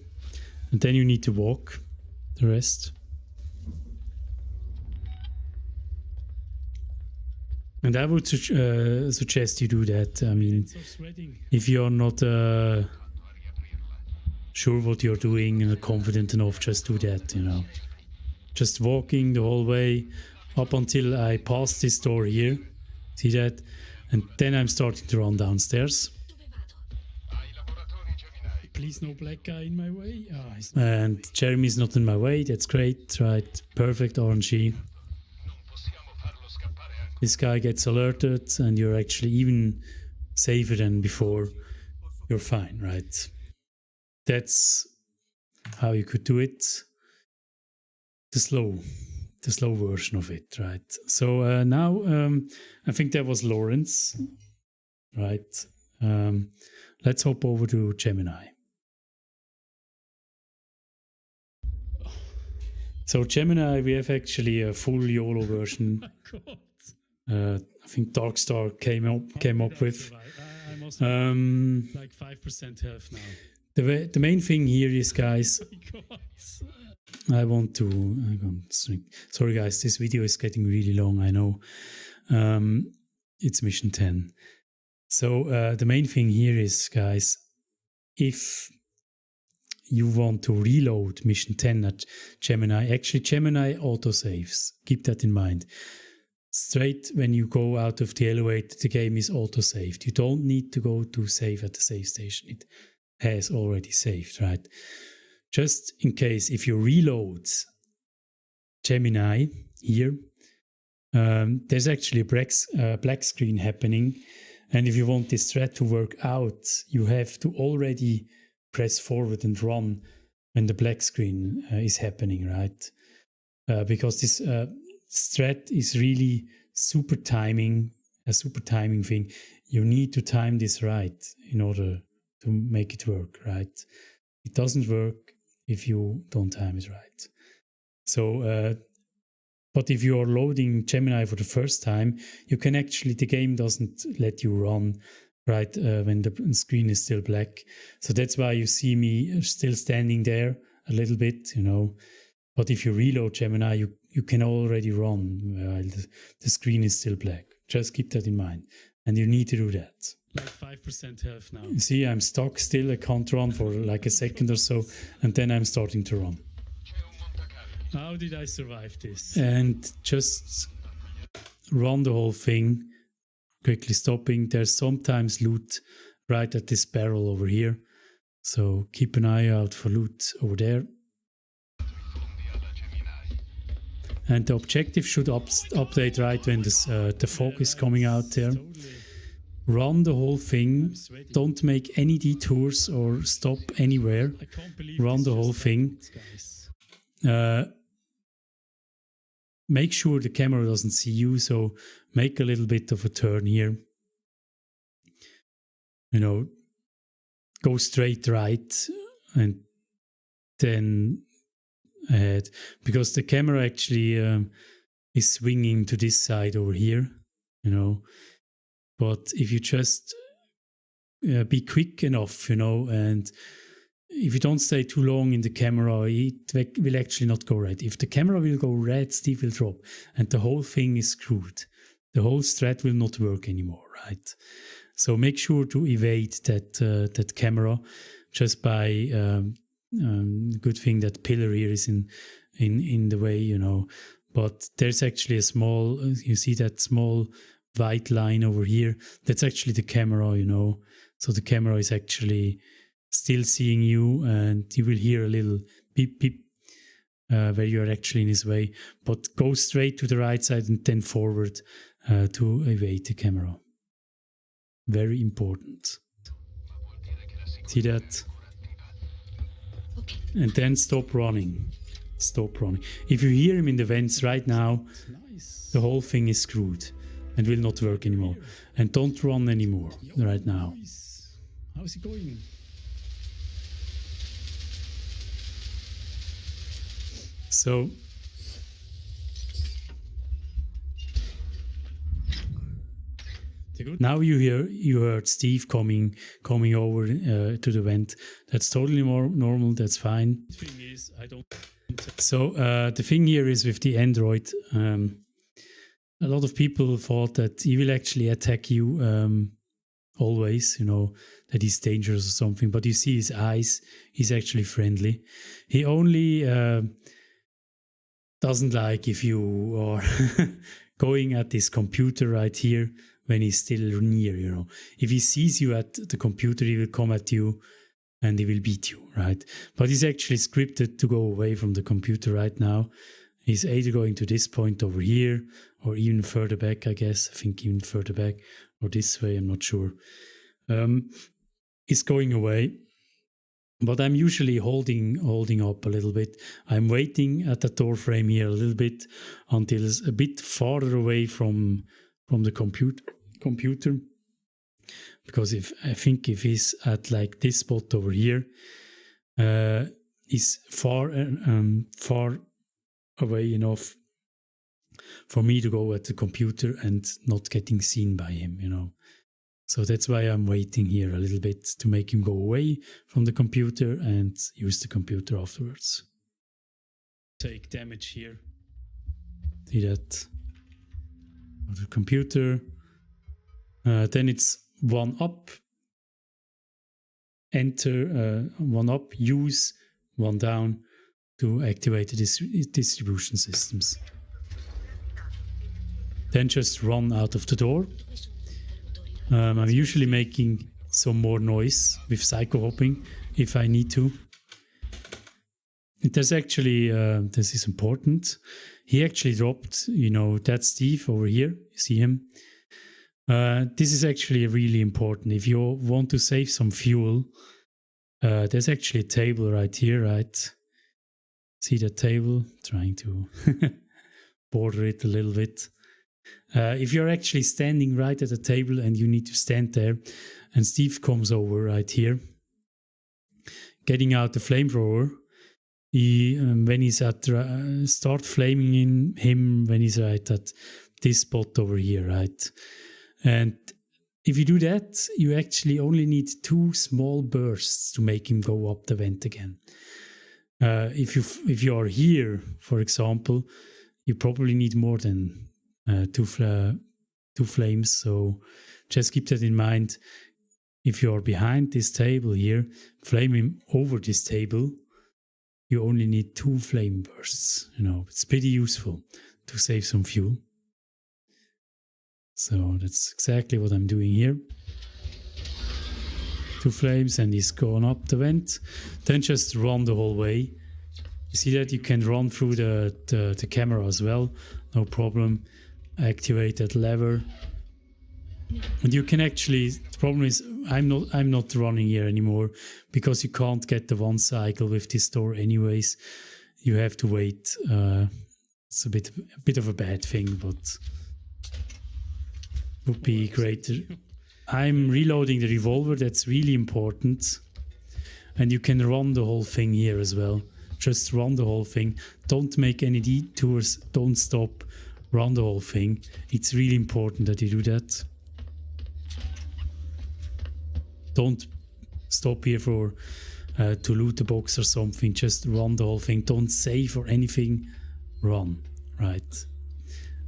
And then you need to walk the rest. And I would suggest you do that. I mean, if you're not sure what you're doing and confident enough, just do that, Just walking the whole way up until I pass this door here. See that? And then I'm starting to run downstairs.
Please no black guy in my way.
And Jeremy's not in my way. That's great, right? Perfect RNG. This guy gets alerted and you're actually even safer than before. You're fine, right? That's how you could do it. The slow version of it, right? So now I think that was Lorenz, right? Let's hop over to Gemini. So Gemini, we have actually a full YOLO version.
Oh my God.
I think Darkstar came up with.
Like 5% health now.
The main thing here is, guys.
Oh my God.
Sorry guys, this video is getting really long, I know. It's mission 10. So the main thing here is, guys, if you want to reload mission 10 at Gemini, actually Gemini autosaves. Keep that in mind. Straight when you go out of the elevator, the game is autosaved. You don't need to go to save at the save station. It has already saved, right? Just in case, if you reload Gemini here, there's actually a black screen happening. And if you want this thread to work out, you have to already press forward and run when the black screen is happening, right? Because this thread is really a super timing thing. You need to time this right in order to make it work, right? It doesn't work if you don't time it right. So, but if you are loading Gemini for the first time, you can actually, the game doesn't let you run right when the screen is still black. So that's why you see me still standing there a little bit, But if you reload Gemini, you can already run while the screen is still black. Just keep that in mind. And you need to do that.
Like 5% health now.
See, I'm stuck still. I can't run for like a second or so. And then I'm starting to run.
How did I survive this?
And just run the whole thing, quickly stopping. There's sometimes loot right at this barrel over here, so keep an eye out for loot over there. And the objective should update right when the fog is coming out there. Run the whole thing. Don't make any detours or stop anywhere. Run the whole thing. Make sure the camera doesn't see you, so make a little bit of a turn here. You know, go straight right and then ahead, because the camera actually is swinging to this side over here, you know. But if you just be quick enough, you know, and if you don't stay too long in the camera, it will actually not go red. If the camera will go red, Steve will drop, and the whole thing is screwed. The whole strat will not work anymore, right? So make sure to evade that camera just by good thing that pillar here is in the way, you know. But there's actually a small, you see that small white line over here? That's actually the camera, you know. So the camera is actually still seeing you, and you will hear a little beep beep where you are actually in his way. But go straight to the right side and then forward to evade the camera. Very important. See that? And then stop running. Stop running. If you hear him in the vents right now, the whole thing is screwed and will not work anymore. And don't run anymore right now.
How's it going?
So now you heard Steve coming over to the vent. That's totally normal. That's fine.
The thing is, I don't.
So the thing here is with the android, a lot of people thought that he will actually attack you always, you know, that he's dangerous or something. But you see his eyes, he's actually friendly. He only doesn't like if you are going at this computer right here when he's still near, you know. If he sees you at the computer, he will come at you and he will beat you, right? But he's actually scripted to go away from the computer right now. He's either going to this point over here or even further back, I guess. I think even further back or this way, I'm not sure. He's going away. But I'm usually holding up a little bit. I'm waiting at the door frame here a little bit until it's a bit farther away from the computer. Because if he's at like this spot over here, is far away enough for me to go at the computer and not getting seen by him, you know. So that's why I'm waiting here a little bit to make him go away from the computer and use the computer afterwards. Take damage here. See that? Go to the computer. Then it's 1 up. Enter 1 up. Use 1 down to activate the distribution systems. Then just run out of the door. I'm usually making some more noise with psycho hopping if I need to. There's actually, this is important. He actually dropped, you know, that Steve over here. You see him? This is actually really important. If you want to save some fuel, there's actually a table right here, right? See that table? Trying to border it a little bit. If you're actually standing right at the table and you need to stand there, and Steve comes over right here, getting out the flamethrower, when he's at start flaming in him when he's right at this spot over here, right? And if you do that, you actually only need 2 small bursts to make him go up the vent again. If you are here, for example, you probably need more than 2 flames. So just keep that in mind. If you are behind this table here, flame him over this table, you only need 2 flame bursts. You know, it's pretty useful to save some fuel. So that's exactly what I'm doing here. 2 flames and he's gone up the vent. Then just run the whole way. You see that you can run through the camera as well, no problem. Activate that lever. And you can actually, the problem is I'm not running here anymore because you can't get the 1 cycle with this door anyways. You have to wait. It's a bit of a bad thing, but would be great. I'm reloading the revolver, that's really important. And you can run the whole thing here as well. Just run the whole thing. Don't make any detours, don't stop. Run the whole thing. It's really important that you do that. Don't stop here for to loot the box or something. Just run the whole thing. Don't save or anything. Run, right?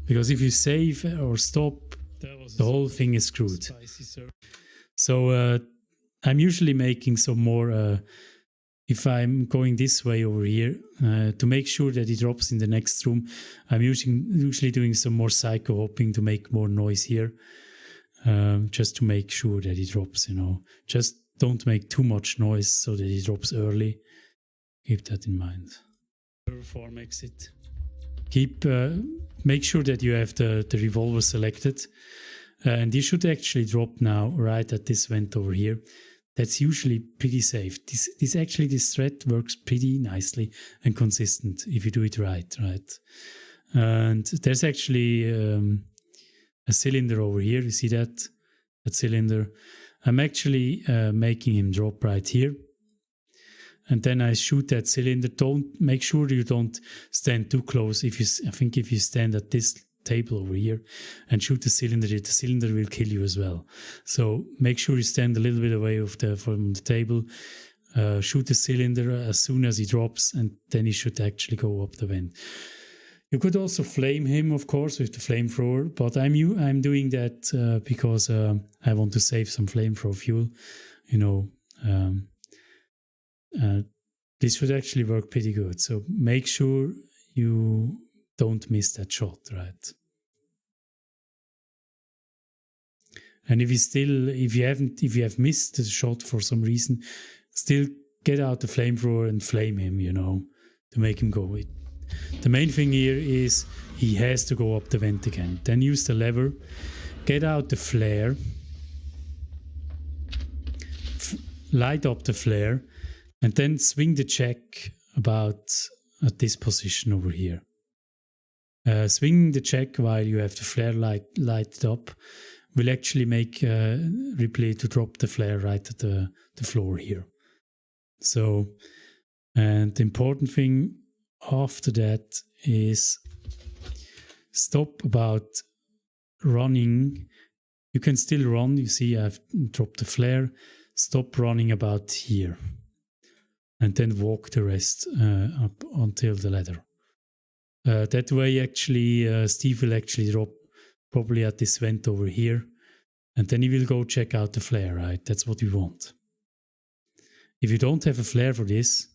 Because if you save or stop, the whole thing is screwed. So I'm usually making some more, if I'm going this way over here, to make sure that it drops in the next room, I'm usually doing some more psycho hopping to make more noise here, just to make sure that it drops, you know. Just don't make too much noise so that it drops early. Keep that in mind. Farm exit. Make sure that you have the revolver selected. And you should actually drop now right at this vent over here. That's usually pretty safe. This thread works pretty nicely and consistent if you do it right. And there's actually a cylinder over here. You see that cylinder? I'm actually making him drop right here. And then I shoot that cylinder. Make sure you don't stand too close. I think if you stand at this table over here and shoot the cylinder will kill you as well. So make sure you stand a little bit away from the table. Shoot the cylinder as soon as he drops, and then he should actually go up the vent. You could also flame him, of course, with the flamethrower, but I'm doing that because I want to save some flamethrower fuel. You know, this should actually work pretty good. So make sure you don't miss that shot, right? And if you have missed the shot for some reason, still get out the flamethrower and flame him, you know, to make him go. The main thing here is he has to go up the vent again. Then use the lever, get out the flare, light up the flare, and then swing the check about at this position over here. Swinging the check while you have the flare lighted up will actually make Ripley to drop the flare right at the floor here. So, and the important thing after that is stop about running. You can still run. You see I've dropped the flare. Stop running about here. And then walk the rest up until the ladder. That way, actually, Steve will actually drop probably at this vent over here. And then he will go check out the flare, right? That's what we want. If you don't have a flare for this,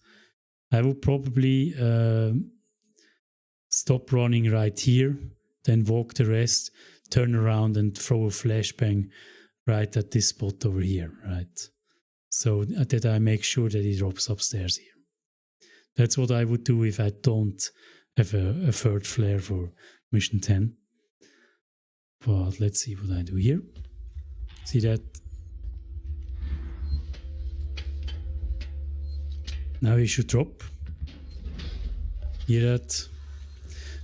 I will probably stop running right here, then walk the rest, turn around and throw a flashbang right at this spot over here, right? So that I make sure that he drops upstairs here. That's what I would do if I don't have a third flare for mission 10. But let's see what I do here. See that? Now he should drop. Hear that?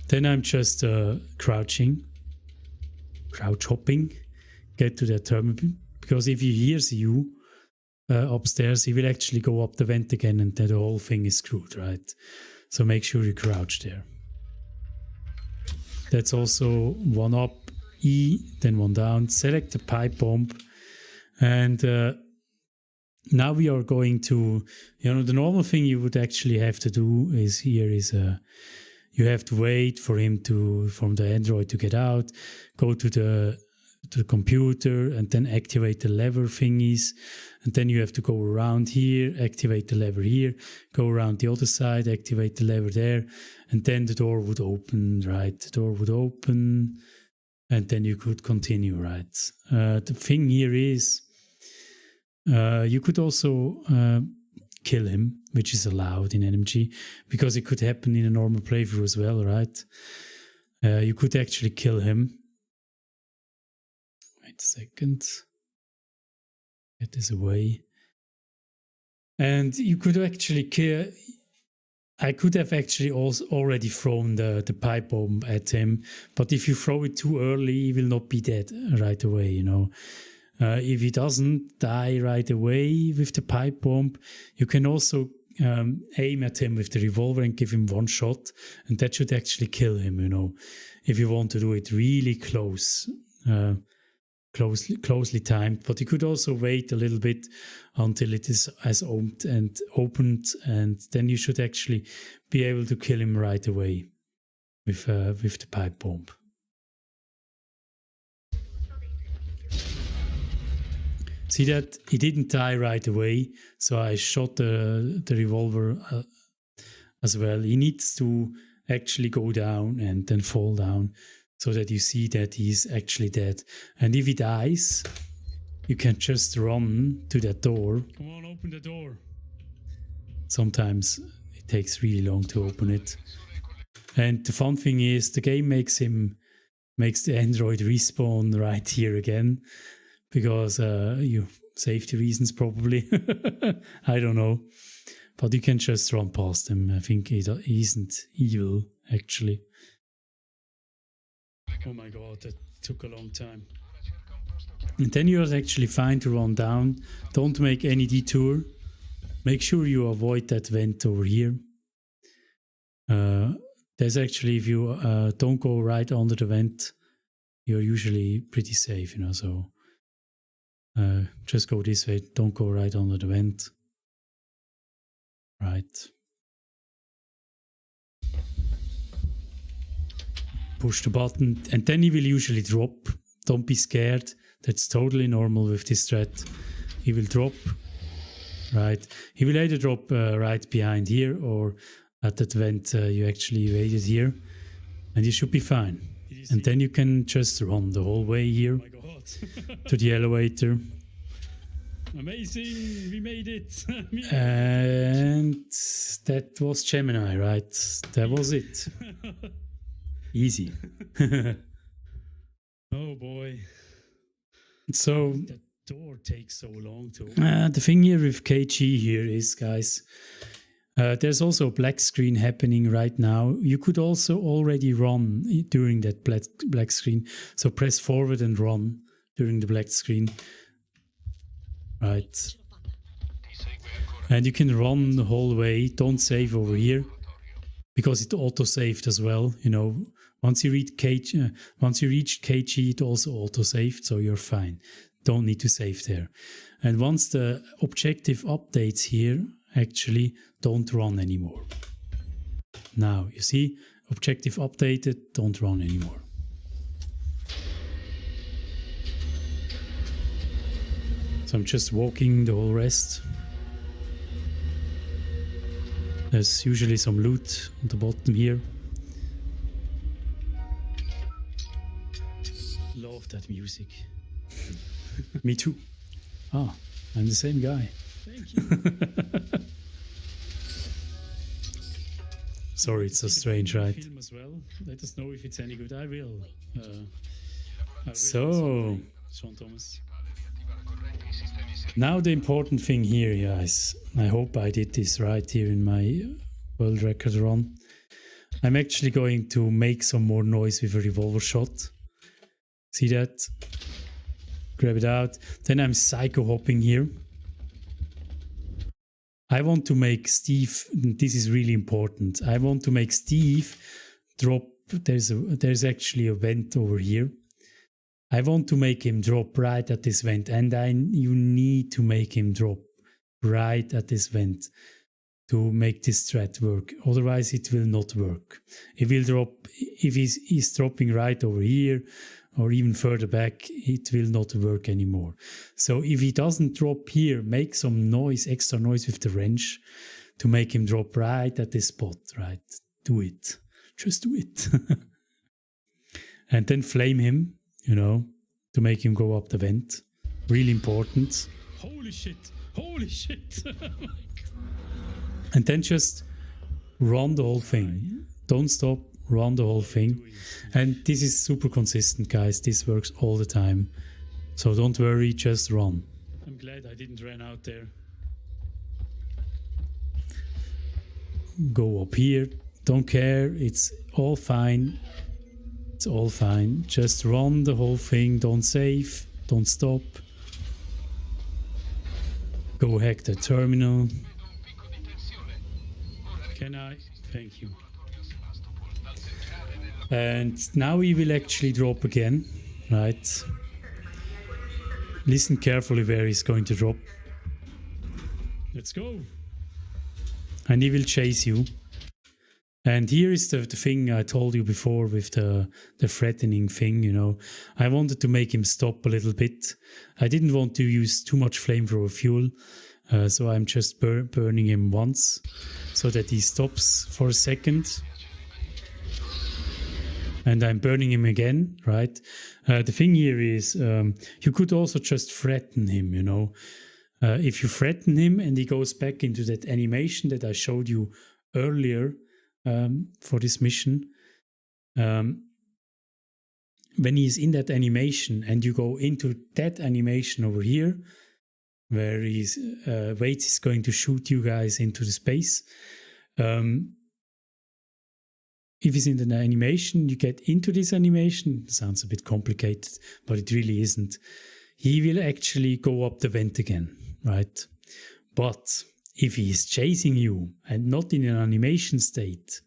Then I'm just crouch hopping, get to that terminal. Because if he hears you upstairs, he will actually go up the vent again and then the whole thing is screwed, right? So make sure you crouch there. That's also one up, E, then one down. Select the pipe bomb. And now we are going to, the normal thing you would actually have to do is you have to wait for him from the Android to get out, go to the computer and then activate the lever thingies. And then you have to go around here, activate the lever here, go around the other side, activate the lever there. And then the door would open, right? The door would open. and then you could continue, right? The thing here is you could also kill him, which is allowed in NMG, because it could happen in a normal playthrough as well, right? You could actually kill him. Wait a second. Get this away. And you could actually kill... I could have actually also already thrown the pipe bomb at him, but if you throw it too early, he will not be dead right away, you know. If he doesn't die right away with the pipe bomb, you can also aim at him with the revolver and give him one shot, and that should actually kill him, you know, if you want to do it really closely timed. But you could also wait a little bit until it is as opened, and then you should actually be able to kill him right away with the pipe bomb. See that? He didn't die right away, so I shot the revolver as well. He needs to actually go down and then fall down so that you see that he's actually dead. And if he dies, you can just run to that door.
Come on, open the door.
Sometimes it takes really long to open it. And the fun thing is, the game makes the android respawn right here again. Because safety reasons probably. I don't know. But you can just run past him. I think he isn't evil, actually.
Oh my god, that took a long time.
And then you're actually fine to run down. Don't make any detour. Make sure you avoid that vent over here. There's actually, if you don't go right under the vent, you're usually pretty safe, you know, so... just go this way, don't go right under the vent. Right. Push the button, and then he will usually drop. Don't be scared, that's totally normal with this threat. He will drop, right? He will either drop right behind here, or at that vent you actually waited here, and you should be fine. And then you can just run the whole way here.
Oh my god.
To the elevator.
Amazing, we made it.
And that was Gemini, right? That was it. Easy.
Oh boy.
So
The door takes so long to
the thing here with KG here is, guys, there's also a black screen happening right now. You could also already run during that black screen. So press forward and run during the black screen. Right. And you can run the whole way. Don't save over here, because it auto-saved as well. You know, once you reach KG, it also auto-saved, so you're fine. Don't need to save there. And once the objective updates here, actually, don't run anymore. Now, you see, objective updated, don't run anymore. So I'm just walking the whole rest. There's usually some loot on the bottom here. Love that music. Me too. Ah, I'm the same guy.
Thank you.
Sorry, it's so strange, right?
Film as well. Let us know if it's any good. I will.
So,
Sean Thomas.
Now the important thing here, guys. I hope I did this right here in my world record run. I'm actually going to make some more noise with a revolver shot. See that? Grab it out. Then I'm psycho hopping here. I want to make Steve, this is really important. I want to make Steve drop. There's actually a vent over here. I want to make him drop right at this vent, and you need to make him drop right at this vent to make this threat work. Otherwise, it will not work. It will drop if he's dropping right over here or even further back. It will not work anymore. So if he doesn't drop here, make some noise, extra noise with the wrench to make him drop right at this spot. Right? Do it. Just do it. And then flame him, you know, to make him go up the vent. Really important.
Holy shit! Holy shit!
And then just run the whole thing. Don't stop, run the whole thing. And this is super consistent, guys. This works all the time. So don't worry, just run.
I'm glad I didn't run out there.
Go up here. Don't care. It's all fine. It's all fine. Just run the whole thing. Don't save. Don't stop. Go hack the terminal.
Can I? Thank you.
And now he will actually drop again, right? Listen carefully where he's going to drop.
Let's go.
And he will chase you. And here is the thing I told you before with the threatening thing, you know. I wanted to make him stop a little bit. I didn't want to use too much flamethrower fuel. So I'm just burning him once so that he stops for a second. And I'm burning him again, right? The thing here is you could also just threaten him, you know. If you threaten him and he goes back into that animation that I showed you earlier for this mission, when he's in that animation and you go into that animation over here, where he's Waits is going to shoot you guys into the space. If he's in the animation, you get into this animation. It sounds a bit complicated, but it really isn't. He will actually go up the vent again, right? But if he is chasing you and not in an animation state,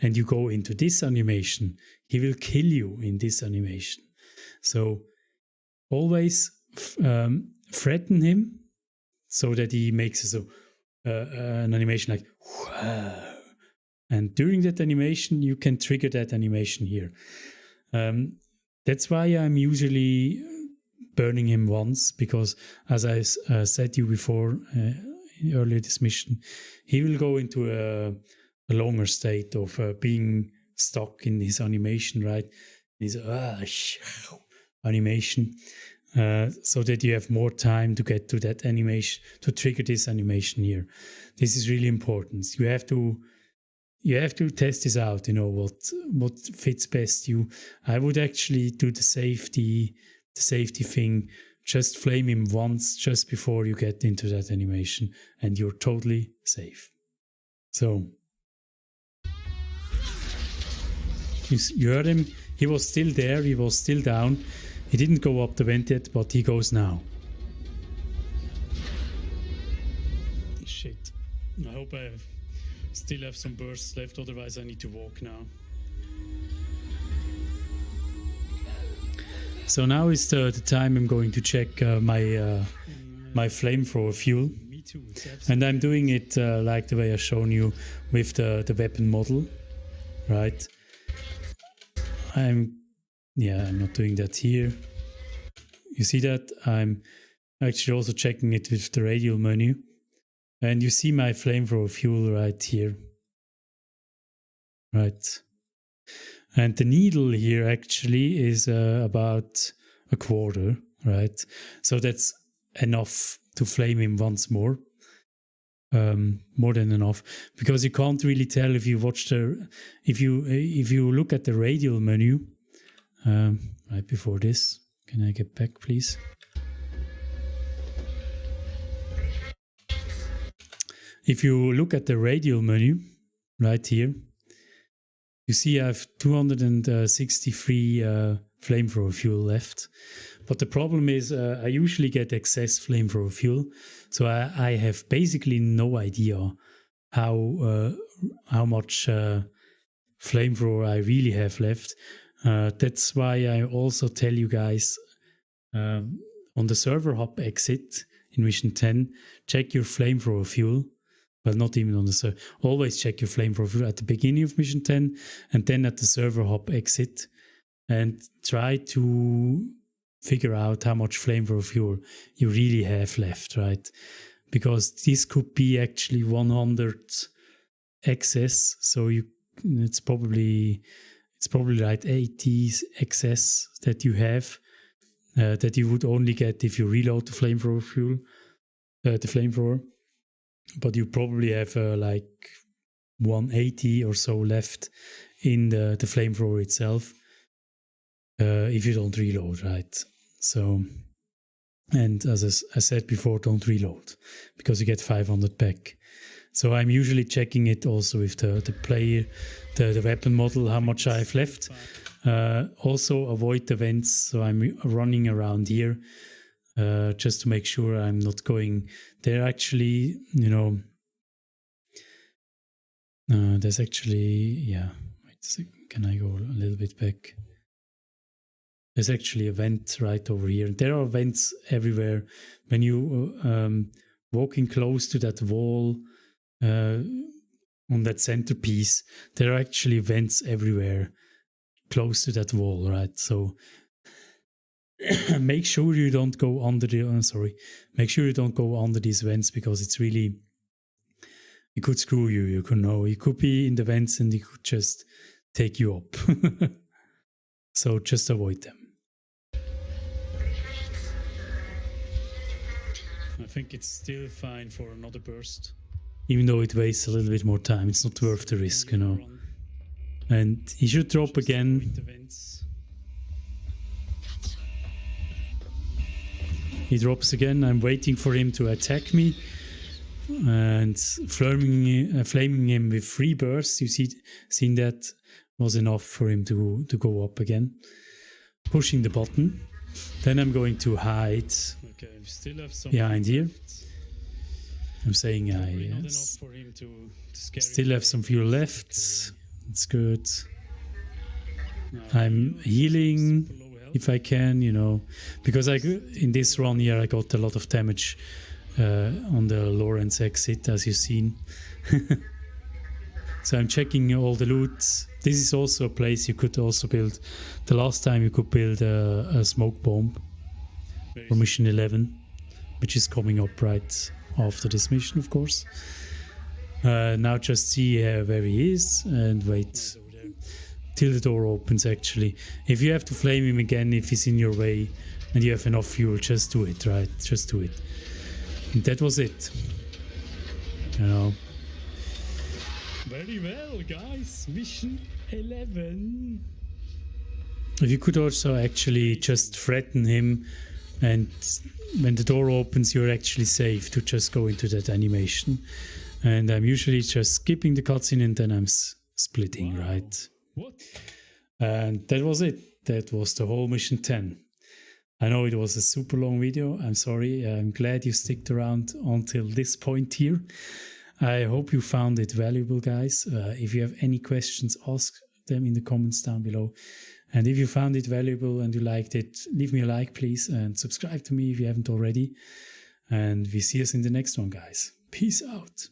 and you go into this animation, he will kill you in this animation. So always threaten him so that he makes an animation like whoa. And during that animation, you can trigger that animation here. That's why I'm usually burning him once, because as I said to you before, earlier this mission, he will go into a longer state of being stuck in his animation, right? His animation, so that you have more time to get to that animation, to trigger this animation here. This is really important. You have to test this out, you know, what fits best you. I would actually do the safety thing. Just flame him once just before you get into that animation and you're totally safe. So you heard him. He was still there. He was still down. He didn't go up the vent yet, but he goes now.
Shit. I hope I still have some bursts left, otherwise I need to walk now.
So now is the time I'm going to check my flamethrower fuel.
Me too.
And I'm doing it like the way I've shown you with the weapon model, right? I'm not doing that here. You see that? I'm actually also checking it with the radial menu. And you see my flamethrower fuel right here. Right. And the needle here actually is about a quarter, right? So that's enough to flame him once more. More than enough, because you can't really tell if you watch if you look at the radial menu right before this. Can I get back, please? If you look at the radial menu right here, you see I have 263 flamethrower fuel left. But the problem is I usually get excess flamethrower fuel. So I have basically no idea how much flamethrower I really have left. That's why I also tell you guys on the server hub exit in Mission 10, check your flamethrower fuel. Well, not even on the server. Always check your flamethrower fuel at the beginning of Mission 10 and then at the server hub exit, and try to figure out how much flamethrower fuel you really have left, right? Because this could be actually 100 excess, so it's probably it's probably like 80 excess that you have, that you would only get if you reload the flamethrower fuel, the flamethrower. But you probably have like 180 or so left in the flamethrower itself, if you don't reload, right? So, and as I said before, don't reload because you get 500 back. So I'm usually checking it also with the player, the weapon model, how much I have left. Also avoid the vents, so I'm running around here just to make sure I'm not going there. Actually, you know, there's actually, yeah, wait a second, can I go a little bit back? There's actually a vent right over here. There are vents everywhere. When you walking close to that wall on that centerpiece, there are actually vents everywhere close to that wall, right? So make sure you don't go under the, make sure you don't go under these vents, because it's really, it could screw you, you could know. You could be in the vents and it could just take you up. So just avoid them. I think it's still fine for another burst. Even though it wastes a little bit more time, it's not worth the risk, you know. And he should drop again. He drops again. I'm waiting for him to attack me. And flaming him with 3 bursts. You seen that was enough for him to go up again. Pushing the button. Then I'm going to hide behind here. I'm saying I still have some fuel left. It's good. I'm healing if I can, you know, because in this run here I got a lot of damage on the Lorenz exit, as you've seen. So I'm checking all the loot. This is also a place you could also build. The last time you could build a smoke bomb for mission 11, which is coming up right after this mission, of course. Now just see where he is and wait till the door opens, actually. If you have to flame him again, if he's in your way and you have enough fuel, just do it, right? Just do it. And that was it. You know.
Very well, guys. Mission 11.
If you could also actually just threaten him, and when the door opens, you're actually safe to just go into that animation. And I'm usually just skipping the cutscene and then I'm splitting, wow. Right?
What?
And that was it. That was the whole mission 10. I know it was a super long video. I'm sorry. I'm glad you sticked around until this point here. I hope you found it valuable, guys. If you have any questions, ask them in the comments down below. And if you found it valuable and you liked it, leave me a like, please. And subscribe to me if you haven't already. And we see us in the next one, guys. Peace out.